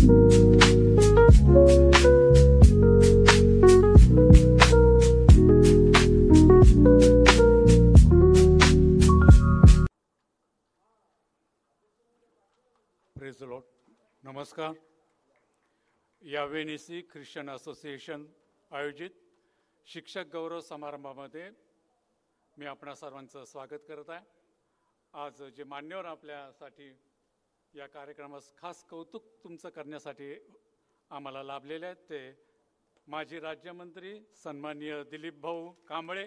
Praise the Lord. नमस्कार. यावेनिसी Christian association आयोजित शिक्षक गौरव समारंभामध्ये मी आपणा सर्वांचं स्वागत करत आहे. आज जे मान्यवर आपल्यासाठी या कार्यक्रमास खास कौतुक तुमचं करण्यासाठी आम्हाला लाभलेले आहेत ते माजी राज्यमंत्री सन्माननीय दिलीप भाऊ कांबळे,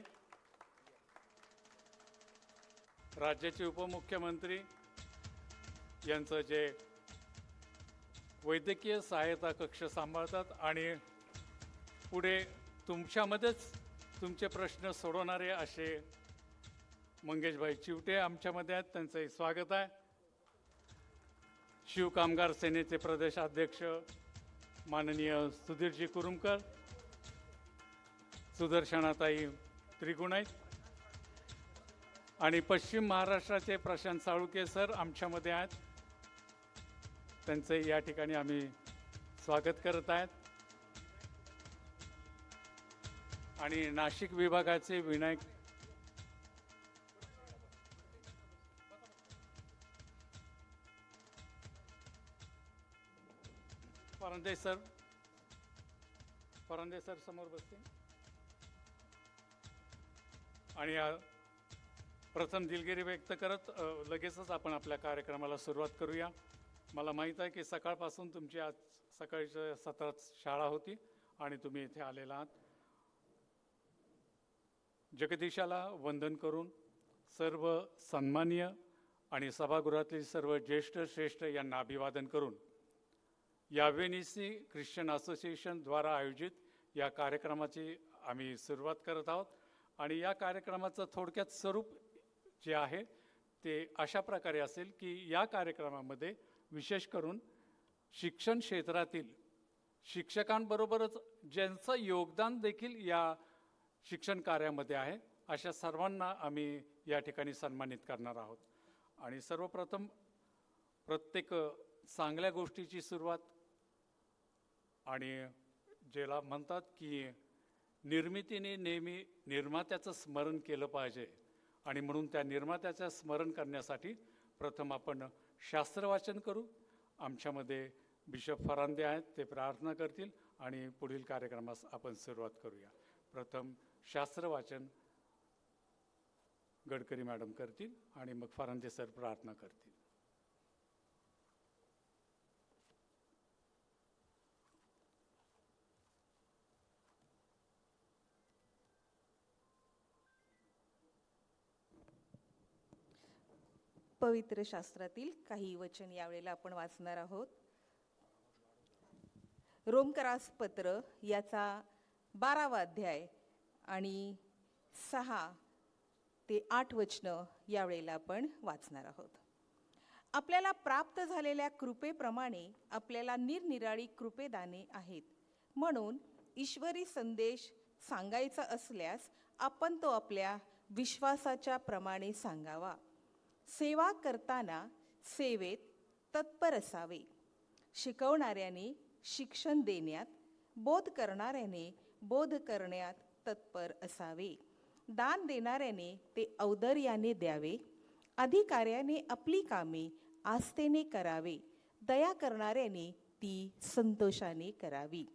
राज्याचे उपमुख्यमंत्री यांचं जे वैद्यकीय सहायता कक्ष सांभाळतात आणि पुढे तुमच्यामध्येच तुमचे प्रश्न सोडवणारे असे मंगेशभाई चिवटे आमच्यामध्ये आहेत, त्यांचंही स्वागत आहे. शिव कामगार सेनेचे प्रदेशाध्यक्ष माननीय सुधीरजी कुरुमकर, सुदर्शनाताई त्रिगुणाईत आणि पश्चिम महाराष्ट्राचे प्रशांत साळुके सर आमच्यामध्ये आहेत, त्यांचंही या ठिकाणी आम्ही स्वागत करत आहेत. आणि नाशिक विभागाचे विनायक परंदे सर समोर बसतील. आणि प्रथम दिलगिरी व्यक्त करत लगेचच आपण आपल्या कार्यक्रमाला सुरुवात करूया. मला माहीत आहे की सकाळपासून तुमची आज सकाळच्या सत्रात शाळा होती आणि तुम्ही इथे आलेला आहात. जगदीशाला वंदन करून सर्व सन्माननीय आणि सभागृहातील सर्व ज्येष्ठ श्रेष्ठ यांना अभिवादन करून यावेनिसी ख्रिश्चन असोसिएशनद्वारा आयोजित या कार्यक्रमाची आम्ही सुरुवात करत आहोत. आणि या कार्यक्रमाचं थोडक्यात स्वरूप जे आहे ते अशा प्रकारे असेल की या कार्यक्रमामध्ये विशेष करून शिक्षण क्षेत्रातील शिक्षकांबरोबरच ज्यांचं योगदान देखील या शिक्षण कार्यामध्ये आहे अशा सर्वांना आम्ही या ठिकाणी सन्मानित करणार आहोत. आणि सर्वप्रथम प्रत्येक चांगल्या गोष्टीची सुरुवात आणि ज्याला म्हणतात की निर्मितीने नेहमी निर्मात्याचं स्मरण केलं पाहिजे आणि म्हणून त्या निर्मात्याचं स्मरण करण्यासाठी प्रथम आपण शास्त्रवाचन करू. आमच्यामध्ये बिशप फरांदे आहेत, ते प्रार्थना करतील आणि पुढील कार्यक्रमास आपण सुरुवात करूया. प्रथम शास्त्रवाचन गडकरी मॅडम करतील आणि मग फरांदे सर प्रार्थना करतील. पवित्र शास्त्रातील काही वचन यावेळेला आपण वाचणार आहोत. रोमकरास पत्र याचा 12वा अध्याय आणि 6 ते 8 वचनं यावेळेला आपण वाचणार आहोत. आपल्याला प्राप्त झालेल्या कृपेप्रमाणे आपल्याला निरनिराळी कृपेदाने आहेत. म्हणून ईश्वरी संदेश सांगायचा असल्यास आपण तो आपल्या विश्वासाच्या प्रमाणे सांगावा. सेवा करताना सेवेत तत्पर असावे. शिकवणाऱ्याने शिक्षण देण्यात, बोध करणाऱ्याने बोध करण्यात तत्पर असावे. दान देणाऱ्याने ते औदार्याने द्यावे. अधिकाऱ्याने आपली कामे आस्थेने करावे. दया करणाऱ्याने ती संतोषाने करावी.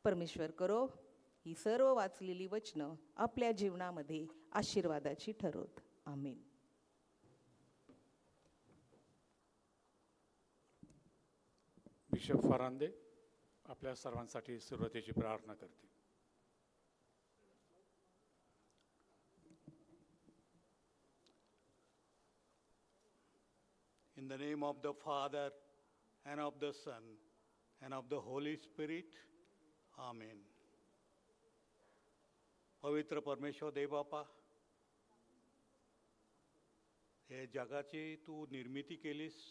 परमेश्वर करो ही सर्व वाचलेली वचनं आपल्या जीवनामध्ये आशीर्वादाची ठरोत. आमेन. बिशप फरांदे आपल्या सर्वांसाठी सुरुवातीची प्रार्थना करतील. In the name of the Father, and of the Son, and of the Holy Spirit. Amen. पवित्र परमेश्वर देवबापा, हे जगाची तू निर्मिती केलीस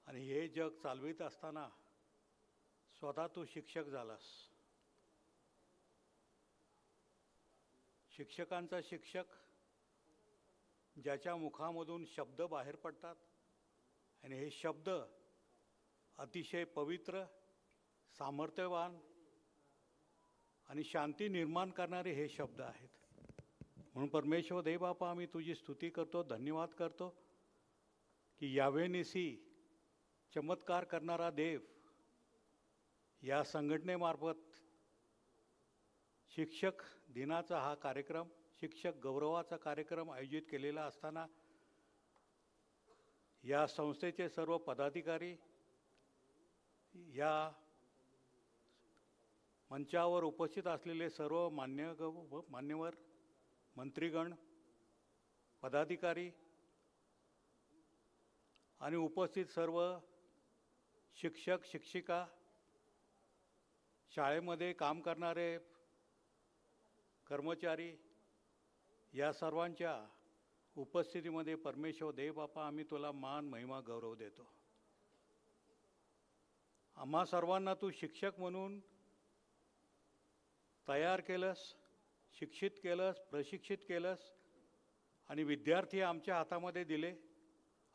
आणि हे जग चालवित असताना स्वतः तू शिक्षक झालास. शिक्षकांचा शिक्षक ज्याच्या मुखामधून शब्द बाहेर पडतात आणि हे शब्द अतिशय पवित्र, सामर्थ्यवान आणि शांती निर्माण करणारे हे शब्द आहेत. म्हणून परमेश्वर देव बापा, आम्ही तुझी स्तुती करतो, धन्यवाद करतो की यावे निसी चमत्कार करणारा देव या संघटनेमार्फत शिक्षक दिनाचा हा कार्यक्रम, शिक्षक गौरवाचा कार्यक्रम आयोजित केलेला असताना या संस्थेचे सर्व पदाधिकारी, या मंचावर उपस्थित असलेले सर्व मान्यवर मंत्रीगण, पदाधिकारी आणि उपस्थित सर्व शिक्षक शिक्षिका, शाळेमध्ये काम करणारे कर्मचारी, या सर्वांच्या उपस्थितीमध्ये परमेश्वर देव बापा, आम्ही तुला मान, महिमा, गौरव देतो. आम्हा सर्वांना तू शिक्षक म्हणून तयार केलंस, शिक्षित केलंस, प्रशिक्षित केलंस आणि विद्यार्थी आमच्या हातामध्ये दिले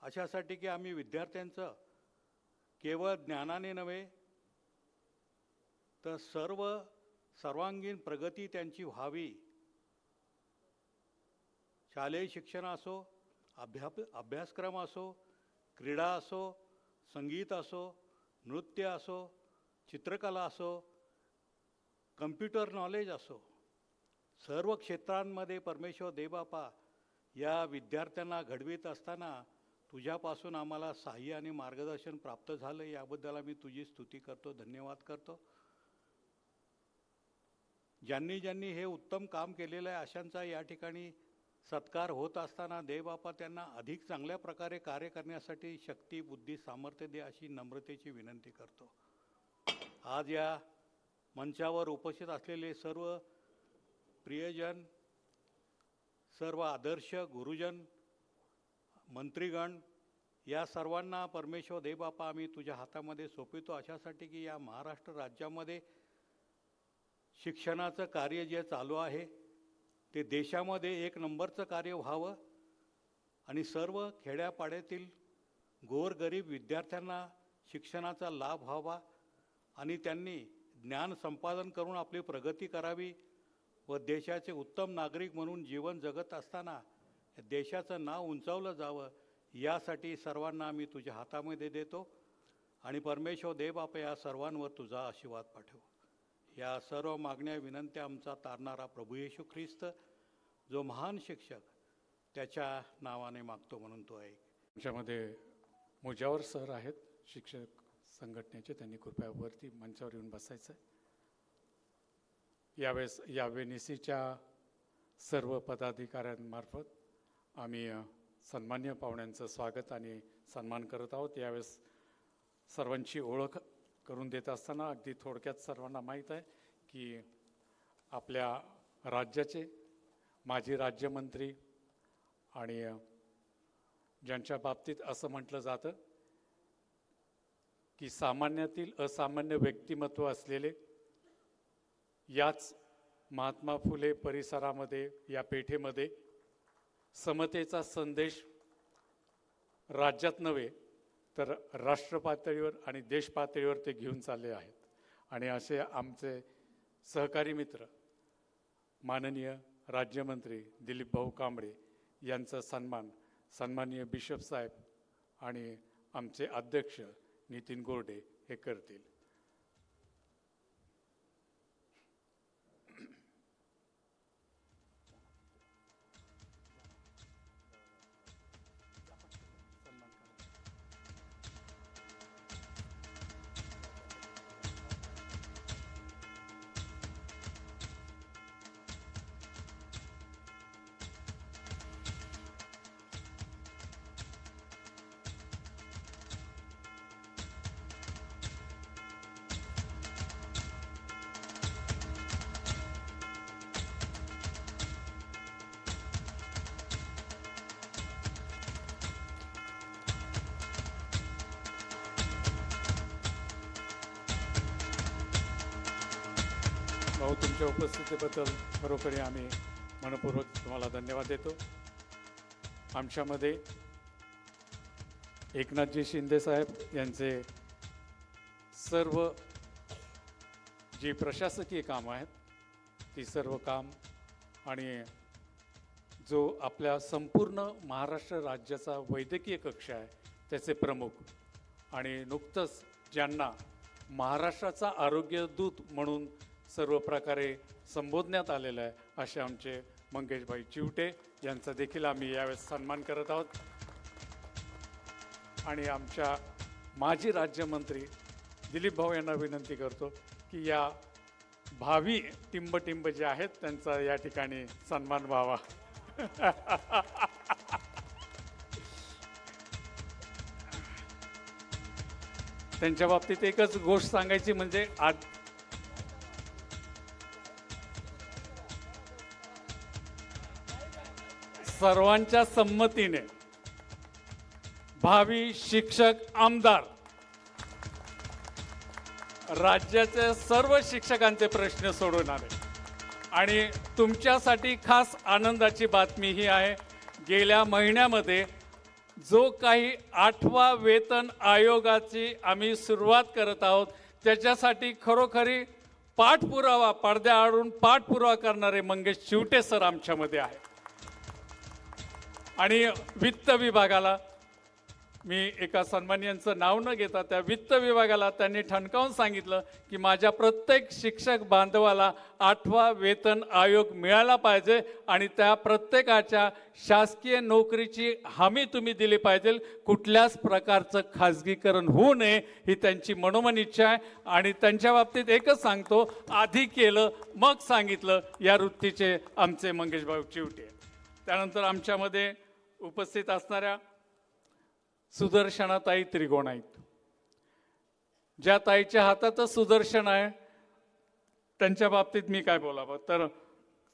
अशासाठी की आम्ही विद्यार्थ्यांचं केवळ ज्ञानाने नव्हे तर सर्वांगीण प्रगती त्यांची व्हावी. शालेय शिक्षण असो, अभ्यासक्रम असो, क्रीडा असो, संगीत असो, नृत्य असो, चित्रकला असो, कम्प्युटर नॉलेज असो, सर्व क्षेत्रांमध्ये परमेश्वर देवबापा या विद्यार्थ्यांना घडवीत असताना तुझ्यापासून आम्हाला सहाय्य आणि मार्गदर्शन प्राप्त झालं. याबद्दल आम्ही तुझी स्तुती करतो, धन्यवाद करतो. ज्यांनी ज्यांनी हे उत्तम काम केलेलं आहे अशांचा या ठिकाणी सत्कार होत असताना देवबापा त्यांना अधिक चांगल्या प्रकारे कार्य करण्यासाठी शक्ती, बुद्धी, सामर्थ्य दे अशी नम्रतेची विनंती करतो. आज या मंचावर उपस्थित असलेले सर्व प्रियजन, सर्व आदर्श गुरुजन, मंत्रीगण, या सर्वांना परमेश्वर देवबापा आम्ही तुझ्या हातामध्ये सोपवितो अशासाठी की या महाराष्ट्र राज्यामध्ये शिक्षणाचं कार्य जे चालू आहे ते देशामध्ये एक नंबरचं कार्य व्हावं आणि सर्व खेड्यापाड्यातील गोरगरीब विद्यार्थ्यांना शिक्षणाचा लाभ व्हावा आणि त्यांनी ज्ञान संपादन करून आपली प्रगती करावी व देशाचे उत्तम नागरिक म्हणून जीवन जगत असताना देशाचं नाव उंचावलं जावं यासाठी सर्वांना आम्ही तुझ्या हातामध्ये देतो. आणि परमेश्वर देवबापा या सर्वांवर तुझा आशीर्वाद पाठव. या सर्व मागण्या, विनंत्या आमचा तारणारा प्रभू येशू ख्रिस्त जो महान शिक्षक, त्याच्या नावाने मागतो म्हणून तो ऐक. आमच्यामध्ये मुजावर सर आहेत शिक्षक संघटनेचे, त्यांनी कृपया वरती मंचावर येऊन बसायचं आहे. यावेळेस या वेनिसीच्या सर्व पदाधिकाऱ्यांमार्फत आम्ही सन्मान्य पाहुण्यांचं स्वागत आणि सन्मान करत आहोत. यावेळेस सर्वांची ओळख करून देत असताना अगदी थोडक्यात सर्वांना माहीत आहे की आपल्या राज्याचे माजी राज्यमंत्री आणि ज्यांच्या बाबतीत असं म्हटलं जातं की सामान्यातील असामान्य व्यक्तिमत्व असलेले, याच महात्मा फुले परिसरामध्ये, या पेठेमध्ये समतेचा संदेश राज्यात नव्हे तर राष्ट्र पातळीवर आणि देश पातळीवर ते घेऊन चालले आहेत. आणि असे आमचे सहकारी मित्र माननीय राज्यमंत्री दिलीप भाऊ कांबळे यांचा सन्मान सन्माननीय बिशप साहेब आणि आमचे अध्यक्ष नितीन गोरडे हे करतील. भाऊ, तुमच्या उपस्थितीबद्दल खरोखरी आम्ही मनपूर्वक तुम्हाला धन्यवाद देतो. आमच्यामध्ये एकनाथजी शिंदे साहेब यांचे सर्व जी प्रशासकीय कामं आहेत ती सर्व काम आणि जो आपल्या संपूर्ण महाराष्ट्र राज्याचा वैद्यकीय कक्ष आहे त्याचे प्रमुख आणि नुकतंच ज्यांना महाराष्ट्राचा आरोग्यदूत म्हणून सर्व प्रकारे संबोधण्यात आलेलं आहे असे आमचे मंगेशभाई चिवटे यांचा देखील आम्ही यावेळेस सन्मान करत आहोत. आणि आमच्या माजी राज्यमंत्री दिलीप भाऊ यांना विनंती करतो की या भावी टिंब जे आहेत त्यांचा या ठिकाणी सन्मान व्हावा. त्यांच्या बाबतीत एकच गोष्ट सांगायची म्हणजे आज सर्वांच्या संमतीने भावी शिक्षक आमदार राज्याचे सर्व शिक्षकांचे प्रश्न सोडवणारे आणि तुमच्यासाठी खास आनंदाची बातमी ही आहे, गेल्या महिन्यामध्ये जो काही 8वा वेतन आयोगाची आम्ही सुरुवात करत आहोत त्याच्यासाठी खरोखरी पाठपुरावा पडद्याआडून पाठपुरावा करणारे मंगेश चिवटे सर आमच्यामध्ये आहे. आणि वित्त विभागाला मी एका सन्माननीयांचं नाव न घेता त्या वित्त विभागाला त्यांनी ठणकावून सांगितलं की माझ्या प्रत्येक शिक्षक बांधवाला 8वा वेतन आयोग मिळाला पाहिजे आणि त्या प्रत्येकाच्या शासकीय नोकरीची हमी तुम्ही दिली पाहिजे. कुठल्याच प्रकारचं खाजगीकरण होऊ नये ही त्यांची मनोमन इच्छा आहे. आणि त्यांच्या बाबतीत एकच सांगतो, आधी केलं मग सांगितलं या वृत्तीचे आमचे मंगेशभाऊ चिवटे. त्यानंतर आमच्यामध्ये उपस्थित असणाऱ्या सुदर्शनाताई त्रिगोणाईत, ज्या ताईच्या हातातच सुदर्शन आहे त्यांच्या बाबतीत मी काय बोलावं. तर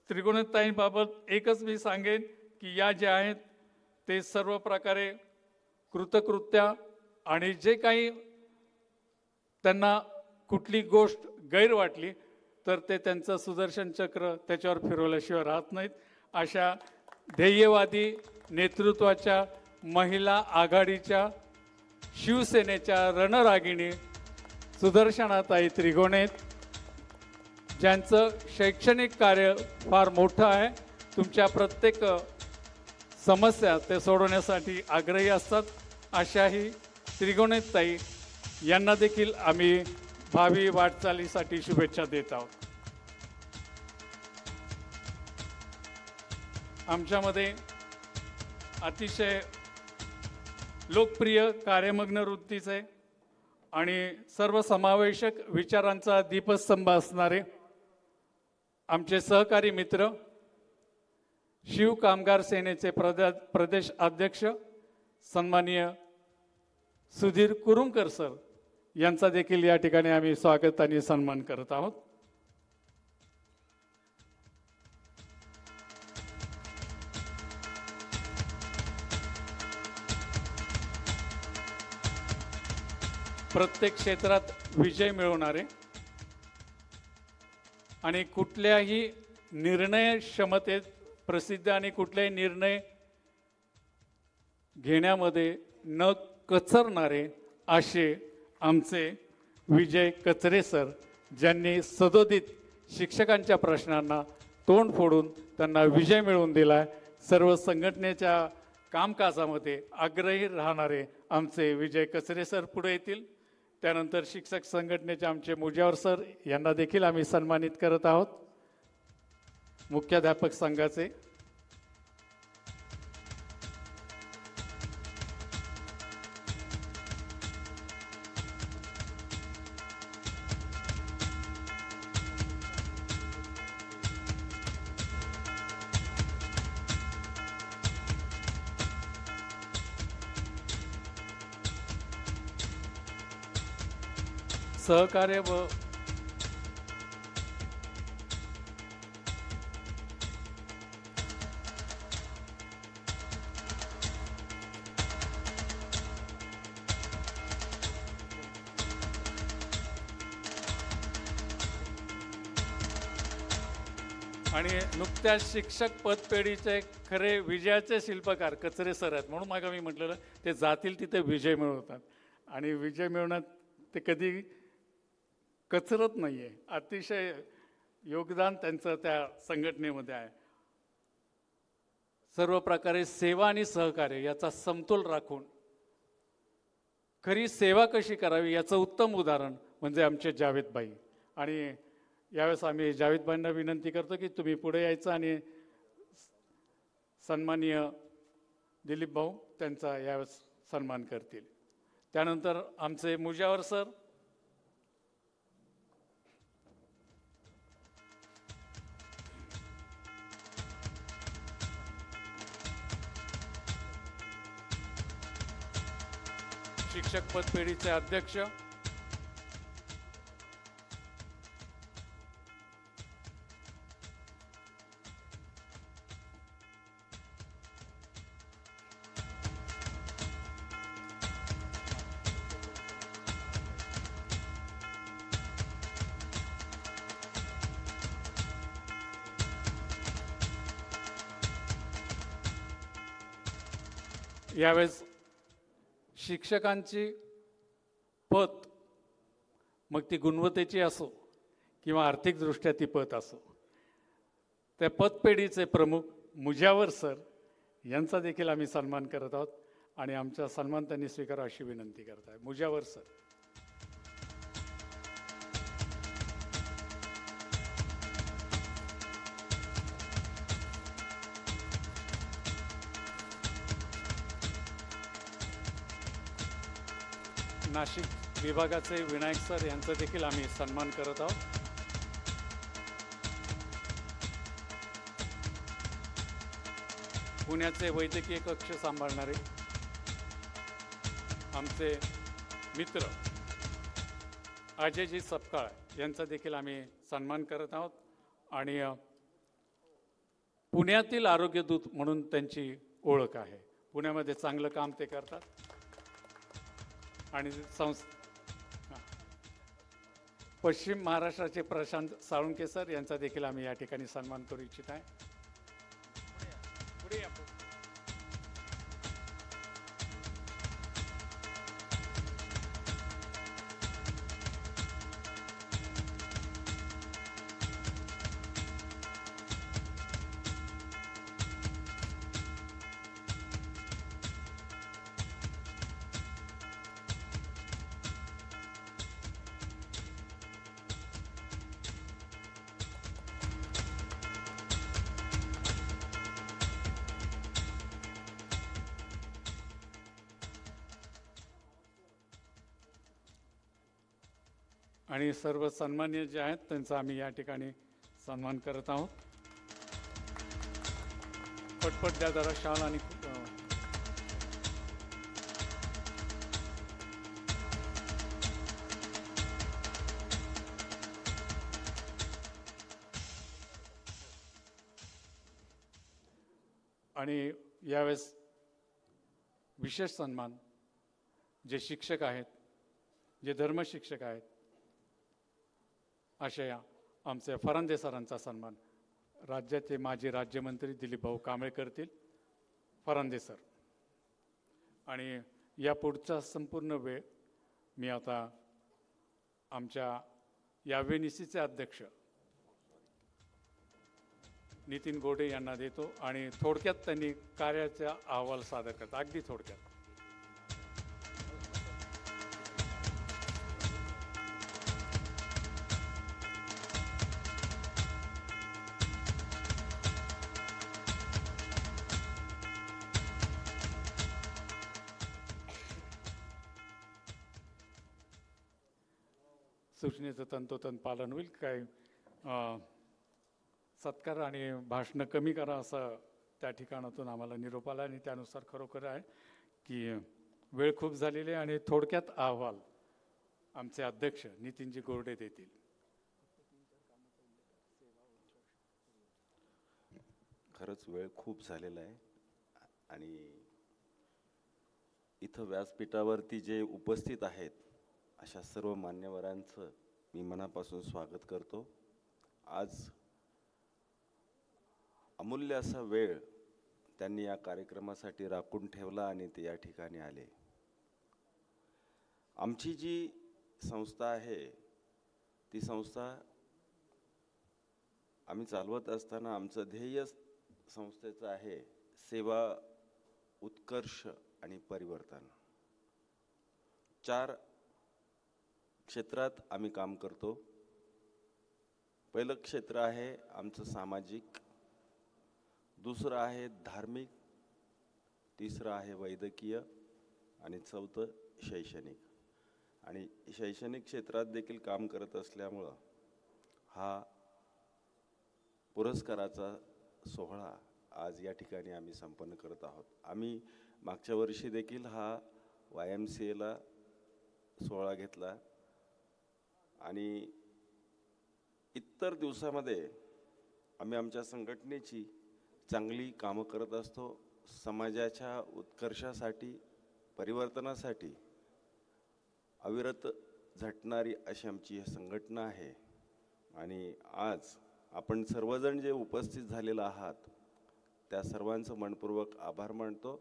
त्रिगुणताईंबाबत एकच मी सांगेन की या जे आहेत ते सर्व प्रकारे कृतकृत्या आणि जे काही त्यांना कुठली गोष्ट गैर वाटली तर ते त्यांचं सुदर्शन चक्र त्याच्यावर फिरवल्याशिवाय राहत नाहीत. अशा ध्येयवादी नेतृत्वाच्या महिला आघाडीच्या शिवसेनेच्या रणरागिणी सुदर्शनाताई त्रिगोणे, ज्यांचं शैक्षणिक कार्य फार मोठं आहे. तुमच्या प्रत्येक समस्या ते सोडवण्यासाठी आग्रही असतात. अशाही त्रिगोणेताई यांना देखील आम्ही भावी वाटचालीसाठी शुभेच्छा देत आहोत. आमच्यामध्ये अतिशय लोकप्रिय कार्यमग्न वृत्तीचे आणि सर्वसमावेशक विचारांचा दीपस्तंभ असणारे आमचे सहकारी मित्र शिव कामगार सेनेचे प्रदेश अध्यक्ष सन्माननीय सुधीर कुरुमकर सर यांचा देखील या ठिकाणी आम्ही स्वागत आणि सन्मान करत आहोत. प्रत्येक क्षेत्रात विजय मिळवणारे आणि कुठल्याही निर्णय क्षमतेत प्रसिद्ध आणि कुठलेही निर्णय घेण्यामध्ये न कचरणारे असे आमचे विजय कचरे सर, ज्यांनी सदोदित शिक्षकांच्या प्रश्नांना तोंड फोडून त्यांना विजय मिळवून दिला. सर्व संघटनेच्या कामकाजामध्ये आग्रही राहणारे आमचे विजय कचरे सर पुढे येतील. त्यानंतर शिक्षक संघटनेचे आमचे मुजावर सर यांना देखील आम्ही सन्मानित करत आहोत. मुख्याध्यापक संघाचे सहकार्य व आणि नुकत्याच शिक्षक पदपेढीचे खरे विजयाचे शिल्पकार कचरे सर आहेत. म्हणून मागं मी म्हटलेलं ते जातील तिथे विजय मिळवतात आणि विजय मिळवण्यात ते कधी कचरत नाही आहे, अतिशय योगदान त्यांचं त्या संघटनेमध्ये आहे. सर्व प्रकारे सेवा आणि सहकार्य याचा समतोल राखून खरी सेवा कशी करावी याचं उत्तम उदाहरण म्हणजे आमचे जावेदबाई. आणि यावेळेस आम्ही जावेदबाईंना विनंती करतो की तुम्ही पुढे यायचं आणि सन्माननीय दिलीप भाऊ त्यांचा यावेळेस सन्मान करतील. त्यानंतर आमचे मुजावर सर, शिक्षक पदपेढीचे अध्यक्ष, यावेळेस शिक्षकांची पत मग ती गुणवत्तेची असो किंवा आर्थिकदृष्ट्या ती पत असो, त्या पतपेढीचे प्रमुख मुजावर सर यांचा देखील आम्ही सन्मान करत आहोत आणि आमचा सन्मान त्यांनी स्वीकारावा अशी विनंती करत आहे. मुजावर सर. नाशिक विभागाचे विनायक सर यांचा देखील आम्ही सन्मान करत आहोत. पुण्याचे वैद्यकीय कक्ष सांभाळणारे आमचे मित्र अजयजी सपकाळ यांचा देखील आम्ही सन्मान करत आहोत. आणि पुण्यातील आरोग्यदूत म्हणून त्यांची ओळख आहे. पुण्यामध्ये चांगलं काम ते करतात. आणि पश्चिम महाराष्ट्राचे प्रशांत साळुंके सर यांचा देखील आम्ही या ठिकाणी सन्मान करू इच्छित आहे. पुढे या. आणि सर्व सन्मान्य जे आहेत त्यांचा आम्ही या ठिकाणी सन्मान करत आहोत. पटपट द्या जरा शाल. आणि आणि यावेळेस विशेष सन्मान जे शिक्षक आहेत, जे धर्मशिक्षक आहेत, अशा आमचे फरांदे सरांचा सन्मान राज्याचे माजी राज्यमंत्री दिलीप भाऊ कांबळे करतील. फरांदे सर. आणि या पुढचा संपूर्ण वेळ मी आता आमच्या यावेनिसीचे अध्यक्ष नितीन गोडे यांना देतो आणि थोडक्यात त्यांनी कार्याचा अहवाल सादर करतात. अगदी थोडक्यात. सूचनेचं तंतोतंत पालन होईल. काय सत्कार आणि भाषणं कमी करा असं त्या ठिकाणातून आम्हाला निरोप आला आणि त्यानुसार खरोखर आहे की वेळ खूप झालेली आहे आणि थोडक्यात अहवाल आमचे अध्यक्ष नितीनजी गोरडे देतील. खरंच वेळ खूप झालेला आहे आणि इथं व्यासपीठावरती जे उपस्थित आहेत अशा सर्व मान्यवरांचं मी मनापासून स्वागत करतो. आज अमूल्य असा वेळ त्यांनी या कार्यक्रमासाठी राखून ठेवला आणि ते या ठिकाणी आले. आमची जी संस्था आहे ती संस्था आम्ही चालवत असताना आमचं ध्येय संस्थेचं आहे सेवा, उत्कर्ष आणि परिवर्तन. 4 क्षेत्रात आम्ही काम करतो. पहिलं क्षेत्र आहे आमचं सामाजिक, दुसरं आहे धार्मिक, तिसरं आहे वैद्यकीय आणि चौथं शैक्षणिक. आणि शैक्षणिक क्षेत्रात देखील काम करत असल्यामुळं हा पुरस्काराचा सोहळा आज या ठिकाणी आम्ही संपन्न करत आहोत. आम्ही मागच्या वर्षी देखील हा YMCAला सोहळा घेतला आणि इतर दिवसामध्ये आम्ही आमच्या संघटनेची चांगली कामं करत असतो. समाजाच्या उत्कर्षासाठी, परिवर्तनासाठी अविरत झटणारी अशी आमची ही संघटना आहे. आणि आज आपण सर्वजण जे उपस्थित झालेला आहात त्या सर्वांचं मनपूर्वक आभार मानतो.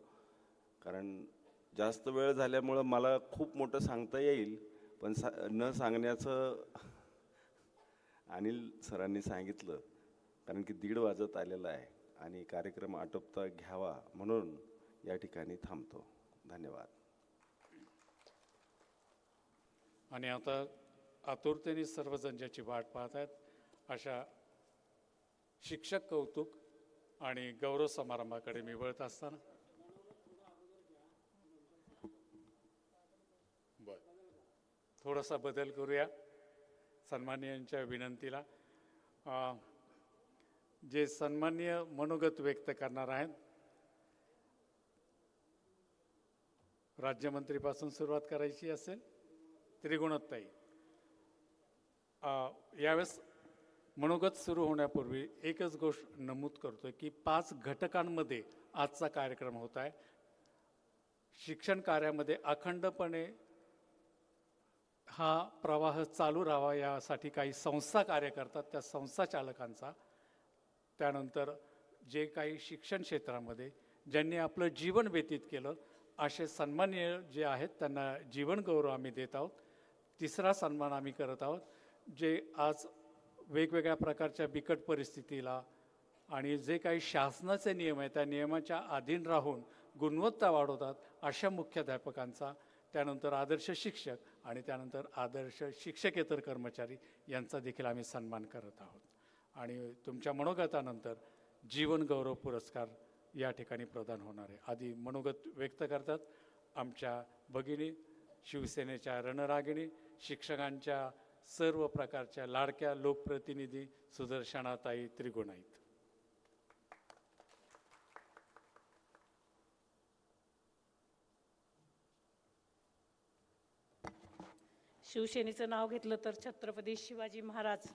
कारण जास्त वेळ झाल्यामुळं मला खूप मोठं सांगता येईल, पण न सांगण्याचं अनिल सरांनी सांगितलं, कारण की 1:30 वाजत आलेला आहे आणि कार्यक्रम आटोपता घ्यावा म्हणून या ठिकाणी थांबतो. धन्यवाद. आणि आता आतुरतेने सर्वजण ज्याची वाट पाहत आहेत अशा शिक्षक कौतुक आणि गौरव समारंभाकडे मी वळत असताना थोडासा बदल करूया सन्माननीयांच्या विनंतीला. जे सन्माननीय मनोगत व्यक्त करणार आहेत, राज्यमंत्रीपासून सुरुवात करायची असेल, त्रिगुणताई. यावेळेस मनोगत सुरू होण्यापूर्वी एकच गोष्ट नमूद करतोय की 5 घटकांमध्ये आजचा कार्यक्रम होत आहे. शिक्षण कार्यामध्ये अखंडपणे हा प्रवाह चालू राहावा यासाठी काही संस्था कार्य करतात, त्या संस्था चालकांचा, त्यानंतर जे काही शिक्षण क्षेत्रामध्ये ज्यांनी आपलं जीवन व्यतीत केलं असे सन्माननीय जे आहेत त्यांना जीवन गौरव आम्ही देत आहोत. तिसरा सन्मान आम्ही करत आहोत जे आज वेगवेगळ्या प्रकारच्या बिकट परिस्थितीला आणि जे काही शासनाचे नियम आहेत त्या नियमाच्या अधीन राहून गुणवत्ता वाढवतात अशा मुख्याध्यापकांचा, त्यानंतर आदर्श शिक्षक आणि त्यानंतर आदर्श शिक्षकेतर कर्मचारी यांचा देखील आम्ही सन्मान करत आहोत. आणि तुमच्या मनोगतानंतर जीवन गौरव पुरस्कार या ठिकाणी प्रदान होणार आहे. आधी मनोगत व्यक्त करतात आमच्या भगिनी, शिवसेनेच्या रणरागिणी, शिक्षकांच्या सर्व प्रकारच्या लाडक्या लोकप्रतिनिधी सुदर्शनाताई त्रिगुणाईत. शिवसेनेचं नाव घेतलं तर छत्रपती शिवाजी महाराज,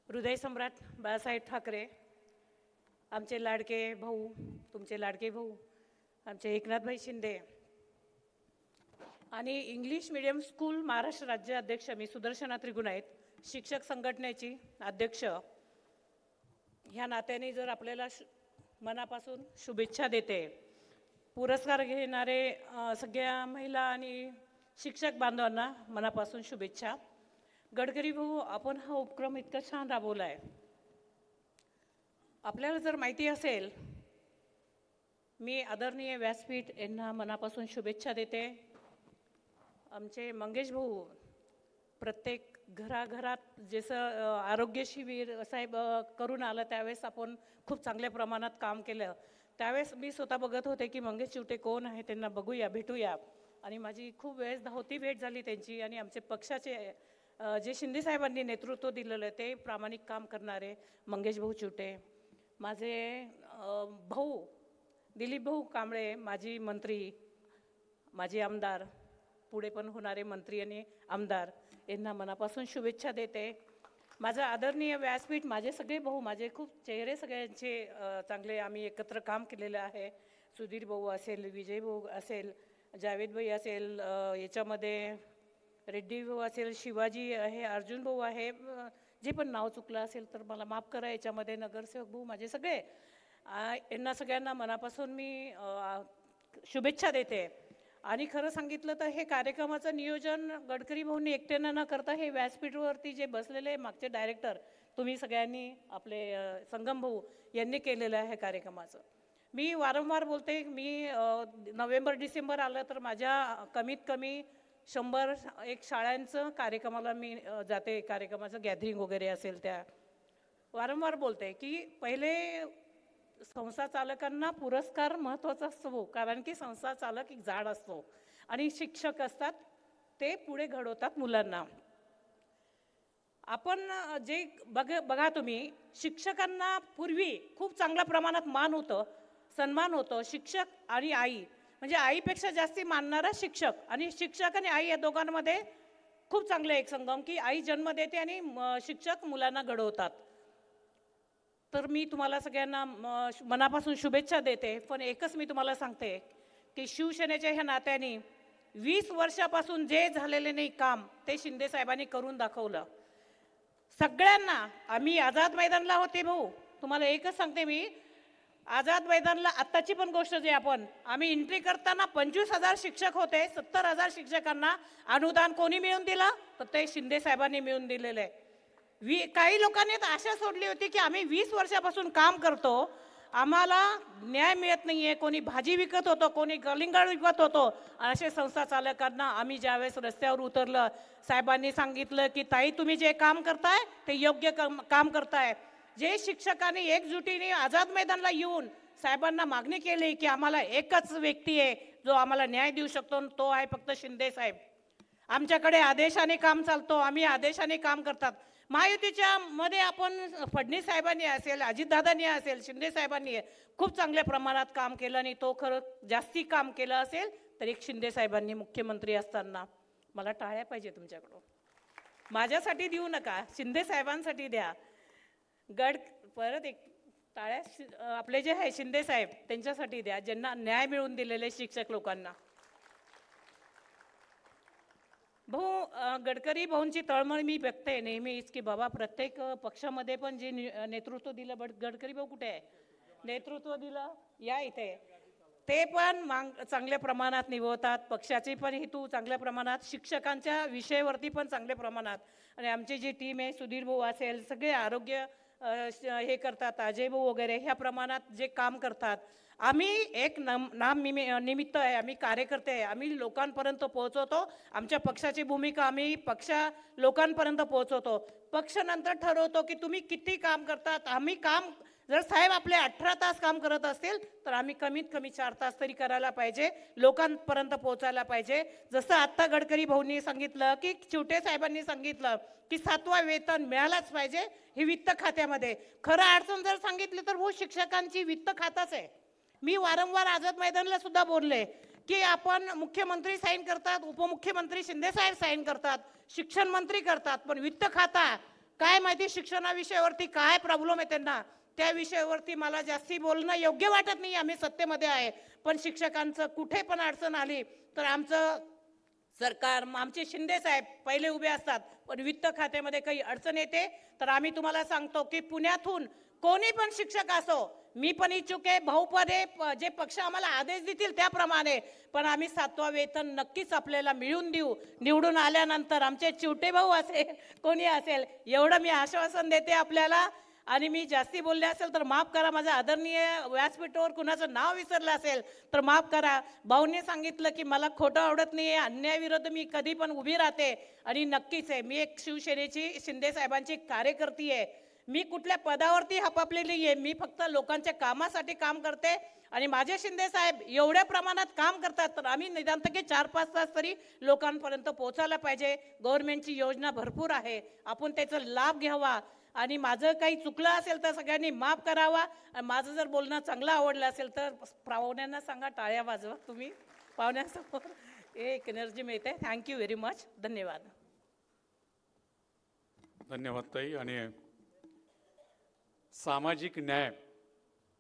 हृदयसम्राट बाळासाहेब ठाकरे, आमचे लाडके भाऊ, तुमचे लाडके भाऊ आमचे एकनाथभाई शिंदे, आणि इंग्लिश मीडियम स्कूल महाराष्ट्र राज्य अध्यक्ष मी सुदर्शना त्रिगुणाईत, शिक्षक संघटनेची अध्यक्ष, ह्या नात्याने जर आपल्याला मनापासून शुभेच्छा देते. पुरस्कार घेणारे सगळ्या महिला आणि शिक्षक बांधवांना मनापासून शुभेच्छा. गडकरी भाऊ, आपण हा उपक्रम इतका छान राबवला आहे. आपल्याला जर माहिती असेल, मी आदरणीय व्यासपीठ यांना मनापासून शुभेच्छा देते. आमचे मंगेश भाऊ प्रत्येक घराघरात जसं आरोग्य शिबिर साहेब करून आलं त्यावेळेस आपण खूप चांगल्या प्रमाणात काम केलं. त्यावेळेस मी स्वतः बघत होते की मंगेश चिवटे कोण आहे, त्यांना बघूया, भेटूया. आणि माझी खूप वेळेस धावती भेट झाली त्यांची. आणि आमचे पक्षाचे जे शिंदे साहेबांनी नेतृत्व दिलेलं आहे ते प्रामाणिक काम करणारे मंगेश भाऊ चिवटे, माझे भाऊ दिलीप भाऊ कांबळे, माजी मंत्री, माजी आमदार, पुढे पण होणारे मंत्री आणि आमदार, यांना मनापासून शुभेच्छा देते. माझं आदरणीय व्यासपीठ, माझे सगळे भाऊ, माझे खूप चेहरे सगळ्यांचे चांगले, आम्ही एकत्र काम केलेलं आहे. सुधीर भाऊ असेल, विजय भाऊ असेल, जावेद भाई असेल, याच्यामध्ये रेड्डी भाऊ असेल, शिवाजी आहे, अर्जुन भाऊ आहे, जे पण नाव चुकलं असेल तर मला माफ करा. याच्यामध्ये नगरसेवक भाऊ, माझे सगळे, यांना सगळ्यांना मनापासून मी शुभेच्छा देते. आणि खरं सांगितलं तर हे कार्यक्रमाचं नियोजन गडकरी भाऊंनी एकट्यानं न करता हे व्यासपीठावरती जे बसलेले मागचे डायरेक्टर तुम्ही सगळ्यांनी आपले संगम भाऊ यांनी केलेलं आहे कार्यक्रमाचं. मी वारंवार बोलते, मी नोव्हेंबर डिसेंबर आलं तर माझ्या कमीत कमी 100 शाळांचं कार्यक्रमाला मी जाते, कार्यक्रमाचं गॅदरिंग वगैरे असेल त्या. वारंवार बोलते की पहिले संस्था चालकांना पुरस्कार महत्त्वाचा असतो, कारण की संस्था चालक एक झाड असतो आणि शिक्षक असतात ते पुढे घडवतात मुलांना. आपण जे बघा तुम्ही, शिक्षकांना पूर्वी खूप चांगल्या प्रमाणात मान होतं, सन्मान होतं. शिक्षक आणि आई म्हणजे आईपेक्षा जास्ती मानणारा शिक्षक, आणि शिक्षक आणि आई या दोघांमध्ये खूप चांगले एक संगम की आई जन्म देते आणि शिक्षक मुलांना घडवतात. तर मी तुम्हाला सगळ्यांना मनापासून शुभेच्छा देते. पण एकच मी तुम्हाला सांगते की शिवसेनेच्या ह्या नात्याने 20 वर्षापासून जे झालेले नाही काम ते शिंदे साहेबांनी करून दाखवलं. सगळ्यांना आम्ही आझाद मैदानला होते भाऊ, तुम्हाला एकच सांगते मी, आझाद मैदानला आत्ताची पण गोष्ट जे आम्ही एंट्री करताना 25,000 शिक्षक होते. 70,000 शिक्षकांना अनुदान कोणी मिळून दिलं तर ते शिंदे साहेबांनी मिळून दिलेलं आहे. काही लोकांनी तर आशा सोडली होती की आम्ही 20 वर्षापासून काम करतो, आम्हाला न्याय मिळत नाही आहे, कोणी भाजी विकत होतो, कोणी कलिंगड विकत होतो. असे संस्था चालकांना आम्ही ज्यावेळेस रस्त्यावर उतरलं, साहेबांनी सांगितलं की ताई तुम्ही जे काम करताय ते योग्य काम करताय. जे शिक्षकांनी एकजुटीने आझाद मैदानला येऊन साहेबांना मागणी केली की आम्हाला एकच व्यक्ती आहे जो आम्हाला न्याय देऊ शकतो, तो आहे फक्त शिंदे साहेब. आमच्याकडे आदेशाने काम चालतो, आम्ही आदेशाने काम करतात. महायुतीच्या मध्ये आपण फडणवीस साहेबांनी असेल, अजितदादांनी असेल, शिंदे साहेबांनी खूप चांगल्या प्रमाणात काम केलं आणि तो खरं जास्ती काम केलं असेल तर एक शिंदे साहेबांनी मुख्यमंत्री असताना. मला टाळ्या पाहिजे तुमच्याकडं, माझ्यासाठी देऊ नका, शिंदे साहेबांसाठी द्या. परत एक टाळ्या आपले जे आहे शिंदे साहेब त्यांच्यासाठी द्या, ज्यांना न्याय मिळवून दिलेले शिक्षक लोकांना. भाऊ गडकरी भाऊंची तळमळ मी बघते नेहमीच की बाबा प्रत्येक पक्षामध्ये पण जे नेतृत्व दिलं, गडकरी भाऊ कुठे आहे, नेतृत्व दिलं या इथे, ते पण चांगल्या प्रमाणात निभवतात. पक्षाचे पण हेतू चांगल्या प्रमाणात, शिक्षकांच्या विषयावरती पण चांगल्या प्रमाणात. आणि आमची जी टीम आहे, सुधीर भाऊ असेल, सगळे आरोग्य हे करतात, अजय भाऊ वगैरे ह्या प्रमाणात जे काम करतात. आम्ही एक निमित्त आहे, आम्ही कार्यकर्ते आहे, आम्ही लोकांपर्यंत पोहोचवतो. आमच्या पक्षाची भूमिका आम्ही लोकांपर्यंत पोहोचवतो. पक्ष नंतर ठरवतो की तुम्ही किती काम करतात. आम्ही काम जर साहेब आपले 18 तास काम करत असतील तर आम्ही कमीत कमी 4 तास तरी करायला पाहिजे, लोकांपर्यंत पोहोचायला पाहिजे. जसं आत्ता गडकरी भाऊंनी सांगितलं की चिवटे साहेबांनी सांगितलं की 7वा वेतन मिळालाच पाहिजे हे वित्त खात्यामध्ये. खरं अडचण जर सांगितली तर भाऊ शिक्षकांची वित्त खाताच आहे. मी वारंवार आझाद मैदानला सुद्धा बोलले की आपण मुख्यमंत्री साईन करतात, उपमुख्यमंत्री शिंदे साहेब साईन करतात, शिक्षण मंत्री करतात, पण वित्त खाता काय माहिती शिक्षणाविषयावरती काय प्रॉब्लेम आहे त्यांना, त्या विषयावरती मला जास्ती बोलणं योग्य वाटत नाही. आम्ही सत्तेमध्ये आहे, पण शिक्षकांचं कुठे पण अडचण आली तर आमचं सरकार, आमचे शिंदे साहेब पहिले उभे असतात. पण वित्त खात्यामध्ये काही अडचण येते तर आम्ही तुम्हाला सांगतो की पुण्यातून कोणी पण शिक्षक असो, मी पण इच्छुक आहे, भाऊपदे जे पक्ष आम्हाला आदेश देतील त्याप्रमाणे, पण आम्ही 7वा वेतन नक्कीच आपल्याला मिळवून देऊ. निवडून आल्यानंतर आमचे चिवटे भाऊ असेल, कोणी असेल, एवढं मी आश्वासन देते आपल्याला. आणि मी जास्ती बोलले असेल तर माफ करा, माझं आदरणीय व्यासपीठावर कुणाचं नाव विसरलं असेल तर माफ करा. भाऊने सांगितलं की मला खोटं आवडत नाही आहे, अन्यायाविरुद्ध मी कधी पण उभी राहते. आणि नक्कीच आहे, मी एक शिवसेनेची शिंदे साहेबांची कार्यकर्ती आहे. मी कुठल्या पदावरती हपापलेली आहे, मी फक्त लोकांच्या कामासाठी काम करते. आणि माझे शिंदे साहेब एवढ्या प्रमाणात काम करतात तर आम्ही निदान की 4-5 तास तरी लोकांपर्यंत पोहोचायला पाहिजे. गव्हर्नमेंटची योजना भरपूर आहे, आपण त्याचा लाभ घ्यावा. आणि माझं काही चुकलं असेल तर सगळ्यांनी माफ करावा. आणि माझं जर बोलणं चांगलं आवडलं असेल तर पाहुण्यांना सांगा टाळ्या वाजवा, तुम्ही पाहुण्यांसमोर एक एनर्जी मिळते. थँक्यू व्हेरी मच, धन्यवाद. धन्यवाद ताई. आणि सामाजिक न्याय,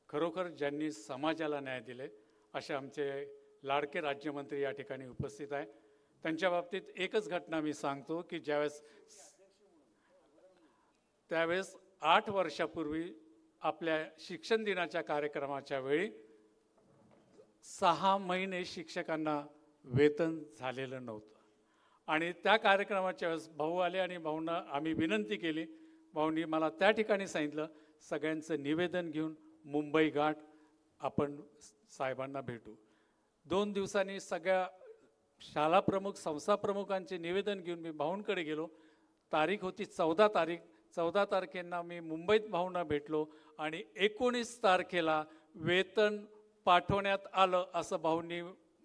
खरोखर ज्यांनी समाजाला न्याय दिले असे आमचे लाडके राज्यमंत्री या ठिकाणी उपस्थित आहे. त्यांच्या बाबतीत एकच घटना मी सांगतो की त्यावेळेस 8 वर्षापूर्वी आपल्या शिक्षण दिनाच्या कार्यक्रमाच्या वेळी 6 महिने शिक्षकांना वेतन झालेलं नव्हतं. आणि त्या कार्यक्रमाच्या वेळेस भाऊ आले आणि भाऊंना आम्ही विनंती केली. भाऊंनी मला त्या ठिकाणी सांगितलं, सगळ्यांचं निवेदन घेऊन मुंबई गाठ, आपण साहेबांना भेटू. 2 दिवसांनी सगळ्या शाळा प्रमुख, संस्था प्रमुखांचे निवेदन घेऊन मी भाऊंकडे गेलो. तारीख होती 14 तारीख. 14 तारखेला मी मुंबईत भाऊंना भेटलो आणि 19 तारखेला वेतन पाठवण्यात आलं असं भाऊंनी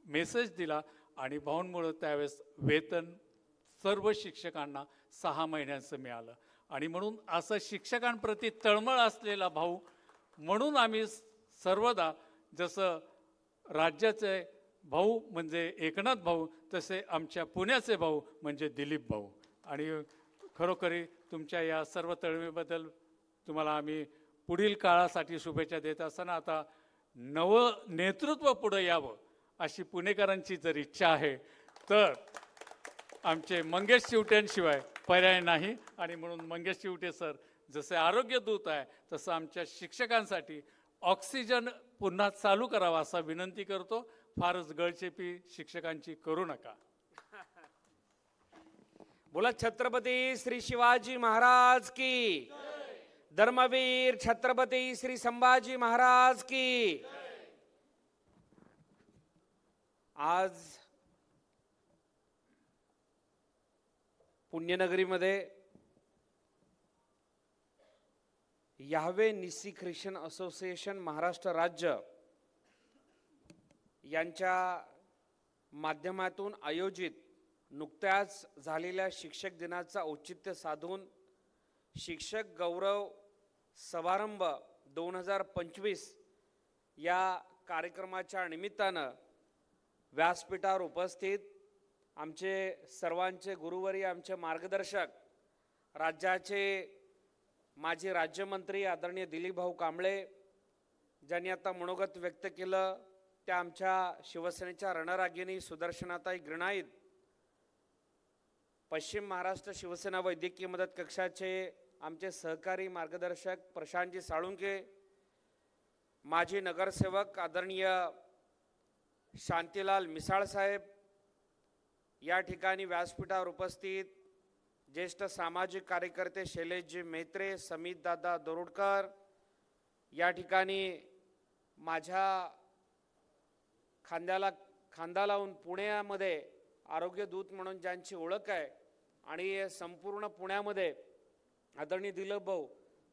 मेसेज दिला. आणि भाऊंमुळं त्यावेळेस वेतन सर्व शिक्षकांना 6 महिन्यांचं मिळालं. आणि म्हणून असं शिक्षकांप्रती तळमळ असलेला भाऊ म्हणून आम्ही सर्वदा, जसं राज्याचे भाऊ म्हणजे एकनाथ भाऊ, तसे आमच्या पुण्याचे भाऊ म्हणजे दिलीप भाऊ. आणि खरोखरी तुमच्या या सर्व तळमळीबद्दल तुम्हाला आम्ही पुढील काळासाठी शुभेच्छा देत असताना, आता नवं नेतृत्व पुढे यावं अशी पुणेकरांची जर इच्छा आहे तर आमचे मंगेश चिवट्यांशिवाय पर्याय नाही. आणि म्हणून मंगेश चिवटे सर जसे आरोग्य दूत आहे, तसं आमच्या शिक्षकांसाठी ऑक्सिजन पुन्हा चालू करावा असा विनंती करतो. फारच गळचेपी शिक्षकांची करू नका. बोला छत्रपती श्री शिवाजी महाराज की, धर्मवीर छत्रपती श्री संभाजी महाराज की. आज पुण्यनगरीमध्ये याहवे निसी ख्रिश्चन असोसिएशन महाराष्ट्र राज्य यांच्या माध्यमातून आयोजित नुकत्याच झालेल्या शिक्षक दिनाचा औचित्य साधून शिक्षक गौरव समारंभ 2025 या कार्यक्रमाच्या निमित्तानं व्यासपीठावर उपस्थित आमचे सर्वांचे गुरुवर्य, आमचे मार्गदर्शक, राज्याचे माजी राज्यमंत्री आदरणीय दिलीप भाऊ कांबळे, ज्यांनी आता मनोगत व्यक्त केलं, त्या आमच्या शिवसेनेच्या रणरागिणी सुदर्शनाताई ग्रणाईत, पश्चिम महाराष्ट्र शिवसेना वैद्यकीय मदत कक्षाचे आमचे सहकारी मार्गदर्शक प्रशांतजी साळुंके, माजी नगरसेवक आदरणीय शांतीलाल मिसाळ साहेब, या ठिकाणी व्यासपीठावर उपस्थित ज्येष्ठ सामाजिक कार्यकर्ते शैलेशजी मेत्रे, समित दादा दोरुडकर, या ठिकाणी माझ्या खांद्याला खांदा लावून पुण्यामध्ये आरोग्य दूत म्हणून ज्यांची ओळख आहे आणि संपूर्ण पुण्यामध्ये आदरणीय दिलीप भाऊ,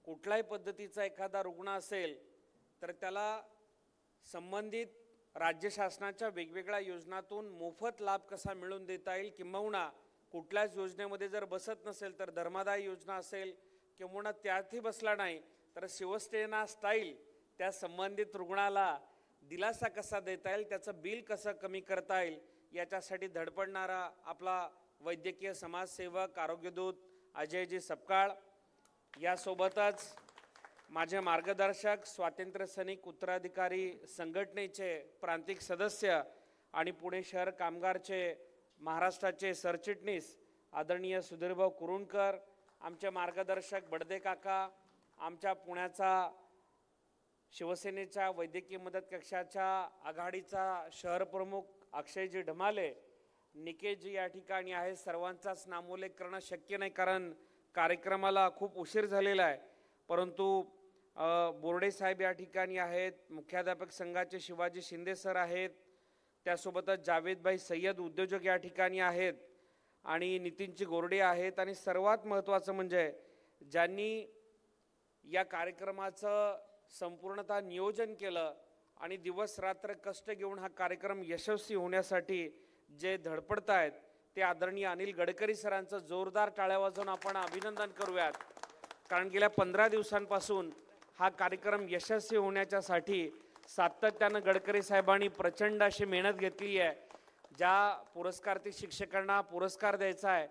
कुठल्याही पद्धतीचा एखादा रुग्ण असेल तर त्याला संबंधित राज्य शासनाच्या वेगवेगळ्या योजनातून मोफत लाभ कसा मिळवून देता येईल, किंबहुना कुठल्याच योजनेमध्ये जर बसत नसेल तर धर्मादाय योजना असेल, किंबहुना त्यातही बसला नाही तर शिवसेना स्टाईल त्या संबंधित रुग्णाला दिलासा कसा देता येईल, त्याचं बिल कसं कमी करता येईल, याच्यासाठी धडपडणारा आपला वैद्यकीय समाजसेवक आरोग्यदूत अजयजी सपकाळ, यासोबतच माझे मार्गदर्शक स्वातंत्र्य सैनिक उत्तराधिकारी संघटनेचे प्रांतिक सदस्य आणि पुणे शहर कामगारचे महाराष्ट्राचे सरचिटणीस आदरणीय सुधीरभाऊ कुरुणकर, आमचे मार्गदर्शक बडदे काका, आमच्या पुण्याचा शिवसेनेच्या वैद्यकीय मदत कक्षाच्या आघाडीचा शहर प्रमुख अक्षयजी ढमाले, निकेशजी या ठिकाणी आहे. सर्वांचाच नामोल्लेख करणं शक्य नाही कारण कार्यक्रमाला खूप उशीर झालेला आहे, परंतु बोर्डे साहेब या ठिकाणी आहेत, मुख्याध्यापक संघाचे शिवाजी शिंदे सर आहेत, त्यासोबतच जावेदभाई सय्यद उद्योजक या ठिकाणी आहेत आणि नितीनजी गोरडे आहेत. आणि सर्वात महत्त्वाचं म्हणजे ज्यांनी या कार्यक्रमाचं संपूर्णतः नियोजन केलं आणि दिवस रात्र कष्ट घेऊन हा कार्यक्रम यशस्वी होण्यासाठी जे धडपडत आहेत ते आदरणीय अनिल गडकरी सरांचं जोरदार टाळ्या वाजवून आपण अभिनंदन करूयात. कारण गेल्या 15 दिवसांपासून हा कार्यक्रम यशस्वी होण्याच्यासाठी सातत्यानं गडकरी साहेबांनी प्रचंड अशी मेहनत घेतली आहे. ज्या पुरस्कार्थी शिक्षकांना पुरस्कार द्यायचा आहे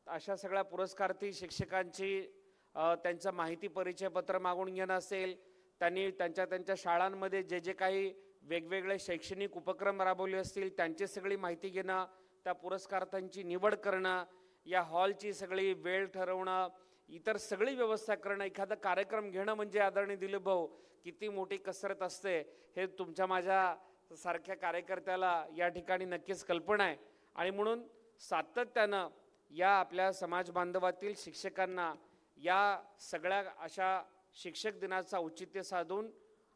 अशा सगळ्या पुरस्कार्थी शिक्षकांची त्यांचं माहिती परिचयपत्र मागून घेणं असेल, त्यांनी त्यांच्या शाळांमध्ये जे जे काही वेगवेगळे शैक्षणिक उपक्रम राबवले असतील त्यांची सगळी माहिती घेणं, त्या पुरस्कारार्थांची निवड करणं, या हॉलची सगळी वेळ ठरवणं, इतर सगळी व्यवस्था करणं, एखादा कार्यक्रम घेणं म्हणजे आदरणीय दिलीप भाऊ किती मोठी कसरत असते हे तुमच्या माझ्या सारख्या कार्यकर्त्याला या ठिकाणी नक्कीच कल्पना आहे आणि म्हणून सातत्यानं या आपल्या समाज बांधवातील शिक्षकांना या सगळ्या अशा शिक्षक दिनाचा औचित्य साधून